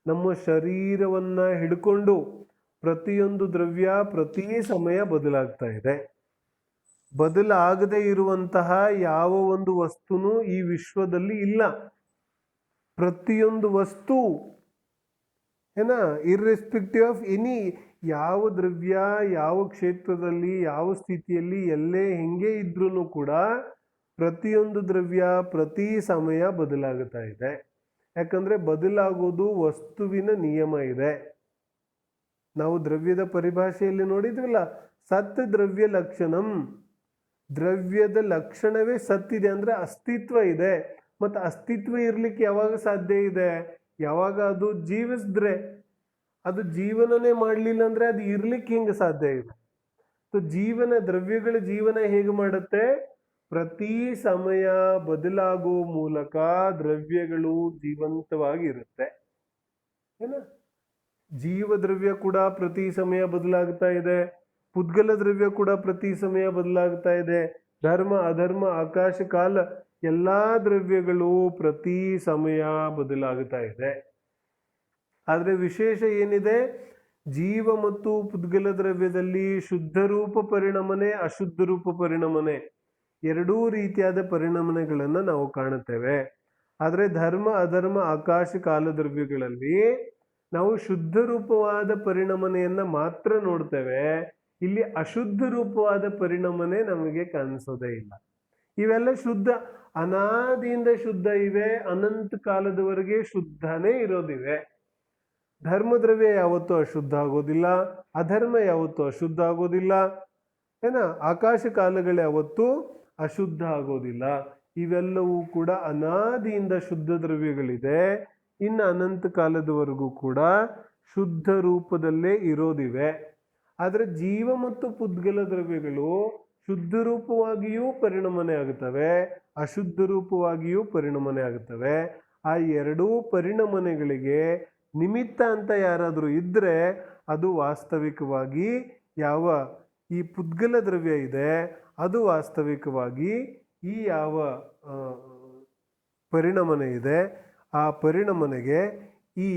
S2: ನಮ್ಮ ಶರೀರವನ್ನ ಹಿಡ್ಕೊಂಡು ಪ್ರತಿಯೊಂದು ದ್ರವ್ಯ ಪ್ರತಿ ಸಮಯ ಬದಲಾಗ್ತಾ ಇದೆ. ಬದಲಾಗದೇ ಇರುವಂತಹ ಯಾವ ಒಂದು ವಸ್ತುನೂ ಈ ವಿಶ್ವದಲ್ಲಿ ಇಲ್ಲ. ಪ್ರತಿಯೊಂದು ವಸ್ತು ಇರ್ರೆಸ್ಪೆಕ್ಟಿವ್ ಆಫ್ ಎನಿ, ಯಾವ ದ್ರವ್ಯ ಯಾವ ಕ್ಷೇತ್ರದಲ್ಲಿ ಯಾವ ಸ್ಥಿತಿಯಲ್ಲಿ ಎಲ್ಲೇ ಹೆಂಗೆ ಇದ್ರೂ ಕೂಡ ಪ್ರತಿಯೊಂದು ದ್ರವ್ಯ ಪ್ರತಿ ಸಮಯ ಬದಲಾಗುತ್ತಾ ಇದೆ. ಯಾಕಂದ್ರೆ ಬದಲಾಗೋದು ವಸ್ತುವಿನ ನಿಯಮ ಇದೆ. ನಾವು ದ್ರವ್ಯದ ಪರಿಭಾಷೆಯಲ್ಲಿ ನೋಡಿದ್ವಲ್ಲ, ಸತ್ ದ್ರವ್ಯ ಲಕ್ಷಣಂ. ದ್ರವ್ಯದ ಲಕ್ಷಣವೇ ಸತ್ತಿದೆ, ಅಂದ್ರೆ ಅಸ್ತಿತ್ವ ಇದೆ. ಮತ್ತು ಅಸ್ತಿತ್ವ ಇರ್ಲಿಕ್ಕೆ ಯಾವಾಗ ಸಾಧ್ಯ ಇದೆ? ಯಾವಾಗ ಅದು ಜೀವಿಸಿದ್ರೆ. ಅದು ಜೀವನನೇ ಮಾಡಲಿಲ್ಲ ಅಂದ್ರೆ ಅದು ಇರ್ಲಿಕ್ಕೆ ಹೆಂಗೆ ಸಾಧ್ಯ ಇದೆ? ಜೀವನ, ದ್ರವ್ಯಗಳ ಜೀವನ ಹೇಗೆ ಮಾಡುತ್ತೆ? ಪ್ರತಿ ಸಮಯ ಬದಲಾಗುವ ಮೂಲಕ ದ್ರವ್ಯಗಳು ಜೀವಂತವಾಗಿ ಇರುತ್ತೆ. ಜೀವ ದ್ರವ್ಯ ಕೂಡ ಪ್ರತಿ ಸಮಯ ಬದಲಾಗ್ತಾ ಇದೆ, ಪುದ್ಗಲ ದ್ರವ್ಯ ಕೂಡ ಪ್ರತಿ ಸಮಯ ಬದಲಾಗ್ತಾ ಇದೆ. ಧರ್ಮ ಅಧರ್ಮ ಆಕಾಶ ಕಾಲ ಎಲ್ಲಾ ದ್ರವ್ಯಗಳು ಪ್ರತಿ ಸಮಯ ಬದಲಾಗ್ತಾ ಇದೆ. ಆದ್ರೆ ವಿಶೇಷ ಏನಿದೆ? ಜೀವ ಮತ್ತು ಪುದ್ಗಲ ದ್ರವ್ಯದಲ್ಲಿ ಶುದ್ಧ ರೂಪ ಪರಿಣಮನೆ, ಅಶುದ್ಧ ರೂಪ ಪರಿಣಮನೆ ಎರಡೂ ರೀತಿಯಾದ ಪರಿಣಮನೆಗಳನ್ನು ನಾವು ಕಾಣುತ್ತೇವೆ. ಆದರೆ ಧರ್ಮ ಅಧರ್ಮ ಆಕಾಶ ಕಾಲ ದ್ರವ್ಯಗಳಲ್ಲಿ ನಾವು ಶುದ್ಧ ರೂಪವಾದ ಪರಿಣಮನೆಯನ್ನ ಮಾತ್ರ ನೋಡ್ತೇವೆ. ಇಲ್ಲಿ ಅಶುದ್ಧ ರೂಪವಾದ ಪರಿಣಮನೆ ನಮಗೆ ಕಾಣಿಸೋದೇ ಇಲ್ಲ. ಇವೆಲ್ಲ ಶುದ್ಧ, ಅನಾದಿಯಿಂದ ಶುದ್ಧ ಇವೆ, ಅನಂತ ಕಾಲದವರೆಗೆ ಶುದ್ಧನೇ ಇರೋದಿವೆ. ಧರ್ಮ ದ್ರವ್ಯ ಯಾವತ್ತೂ ಅಶುದ್ಧ ಆಗೋದಿಲ್ಲ, ಅಧರ್ಮ ಯಾವತ್ತೂ ಅಶುದ್ಧ ಆಗೋದಿಲ್ಲ. ಆಕಾಶ ಕಾಲಗಳು ಯಾವತ್ತೂ ಅಶುದ್ಧ ಆಗೋದಿಲ್ಲ. ಇವೆಲ್ಲವೂ ಕೂಡ ಅನಾದಿಯಿಂದ ಶುದ್ಧ ದ್ರವ್ಯಗಳಿದೆ. ಇನ್ನು ಅನಂತ ಕಾಲದವರೆಗೂ ಕೂಡ ಶುದ್ಧ ರೂಪದಲ್ಲೇ ಇರೋದಿವೆ. ಆದರೆ ಜೀವ ಮತ್ತು ಪುದ್ಗಲ ದ್ರವ್ಯಗಳು ಶುದ್ಧ ರೂಪವಾಗಿಯೂ ಪರಿಣಮನೆ ಆಗುತ್ತವೆ, ಅಶುದ್ಧ ರೂಪವಾಗಿಯೂ ಪರಿಣಮನೆ ಆಗುತ್ತವೆ. ಆ ಎರಡೂ ಪರಿಣಮನೆಗಳಿಗೆ ನಿಮಿತ್ತ ಅಂತ ಯಾರಾದರೂ ಇದ್ರೆ ಅದು ವಾಸ್ತವಿಕವಾಗಿ ಯಾವ ಈ ಪುದ್ಗಲ ದ್ರವ್ಯ ಇದೆ ಅದು ವಾಸ್ತವಿಕವಾಗಿ ಈ ಯಾವ ಪರಿಣಮನೆ ಇದೆ ಆ ಪರಿಣಮನೆಗೆ ಈ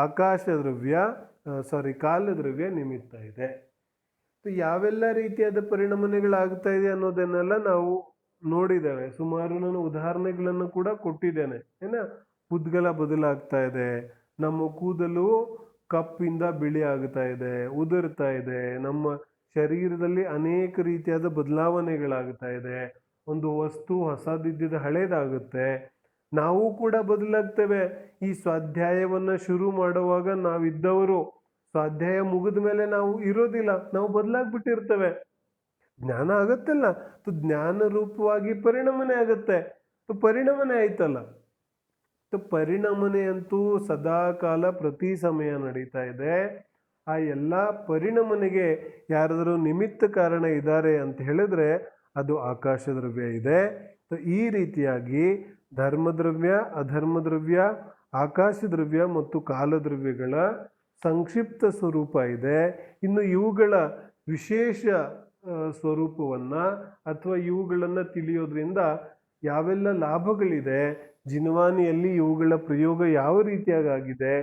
S2: ಆಕಾಶ ದ್ರವ್ಯ ಕಾಲ ದ್ರವ್ಯ ನಿಮಿತ್ತ ಇದೆ. ಯಾವೆಲ್ಲ ರೀತಿಯಾದ ಪರಿಣಮನೆಗಳಾಗ್ತಾ ಇದೆ ಅನ್ನೋದನ್ನೆಲ್ಲ ನಾವು ನೋಡಿದ್ದೇವೆ. ಸುಮಾರು ನಾನು ಉದಾಹರಣೆಗಳನ್ನು ಕೂಡ ಕೊಟ್ಟಿದ್ದೇನೆ. ಪುದ್ಗಲ ಬದಲಾಗ್ತಾ ಇದೆ, ನಮ್ಮ ಕೂದಲು ಕಪ್ಪಿಂದ ಬಿಳಿ ಆಗ್ತಾ ಇದೆ, ಉದುರ್ತಾ ಇದೆ, ನಮ್ಮ ಶರೀರದಲ್ಲಿ ಅನೇಕ ರೀತಿಯಾದ ಬದಲಾವಣೆಗಳಾಗ್ತಾ ಇದೆ. ಒಂದು ವಸ್ತು ಹೊಸದಿದ್ದ ಹಳೇದಾಗುತ್ತೆ. ನಾವು ಕೂಡ ಬದಲಾಗ್ತೇವೆ. ಈ ಸ್ವಾಧ್ಯಾಯವನ್ನ ಶುರು ಮಾಡುವಾಗ ನಾವಿದ್ದವರು ಸ್ವಾಧ್ಯಾಯ ಮುಗಿದ ಮೇಲೆ ನಾವು ಇರೋದಿಲ್ಲ, ನಾವು ಬದಲಾಗ್ಬಿಟ್ಟಿರ್ತೇವೆ. ಜ್ಞಾನ ಆಗತ್ತಲ್ಲ, ಜ್ಞಾನ ರೂಪವಾಗಿ ಪರಿಣಮನೆ ಆಗತ್ತೆ, ಪರಿಣಮನೆ ಆಯ್ತಲ್ಲ. ಪರಿಣಮನೆ ಅಂತೂ ಸದಾ ಕಾಲ ಪ್ರತಿ ಸಮಯ ನಡೀತಾ ಇದೆ. ಆ ಎಲ್ಲ ಪರಿಣಮನೆಗೆ ಯಾರಾದರೂ ನಿಮಿತ್ತ ಕಾರಣ ಇದ್ದಾರೆ ಅಂತ ಹೇಳಿದ್ರೆ ಅದು ಆಕಾಶ ದ್ರವ್ಯ ಇದೆ. ಈ ರೀತಿಯಾಗಿ ಧರ್ಮದ್ರವ್ಯ, ಅಧರ್ಮದ್ರವ್ಯ, ಆಕಾಶ ದ್ರವ್ಯ ಮತ್ತು ಕಾಲದ್ರವ್ಯಗಳ ಸಂಕ್ಷಿಪ್ತ ಸ್ವರೂಪ ಇದೆ. ಇನ್ನು ಇವುಗಳ ವಿಶೇಷ ಸ್ವರೂಪವನ್ನ ಅಥವಾ ಇವುಗಳನ್ನು ತಿಳಿಯೋದ್ರಿಂದ ಯಾವೆಲ್ಲ ಲಾಭಗಳಿದೆ, ಜಿನವಾನಿಯಲ್ಲಿ ಇವುಗಳ ಪ್ರಯೋಗ ಯಾವ ರೀತಿಯಾಗಿದೆ,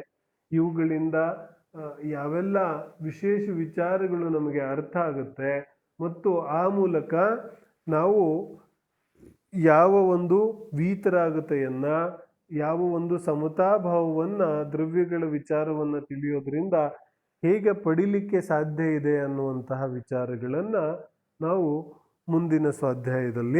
S2: ಇವುಗಳಿಂದ ಯಾವೆಲ್ಲ ವಿಶೇಷ ವಿಚಾರಗಳು ನಮಗೆ ಅರ್ಥ ಆಗುತ್ತೆ, ಮತ್ತು ಆ ಮೂಲಕ ನಾವು ಯಾವ ಒಂದು ವೀತರಾಗತೆಯನ್ನ, ಯಾವ ಒಂದು ಸಮತಾಭಾವವನ್ನ, ದ್ರವ್ಯಗಳ ವಿಚಾರವನ್ನ ತಿಳಿಯೋದ್ರಿಂದ ಹೇಗೆ ಪಡಿಲಿಕ್ಕೆ ಸಾಧ್ಯ ಇದೆ ಅನ್ನುವಂತಹ ವಿಚಾರಗಳನ್ನ ನಾವು ಮುಂದಿನ ಸ್ವಾಧ್ಯಾಯದಲ್ಲಿ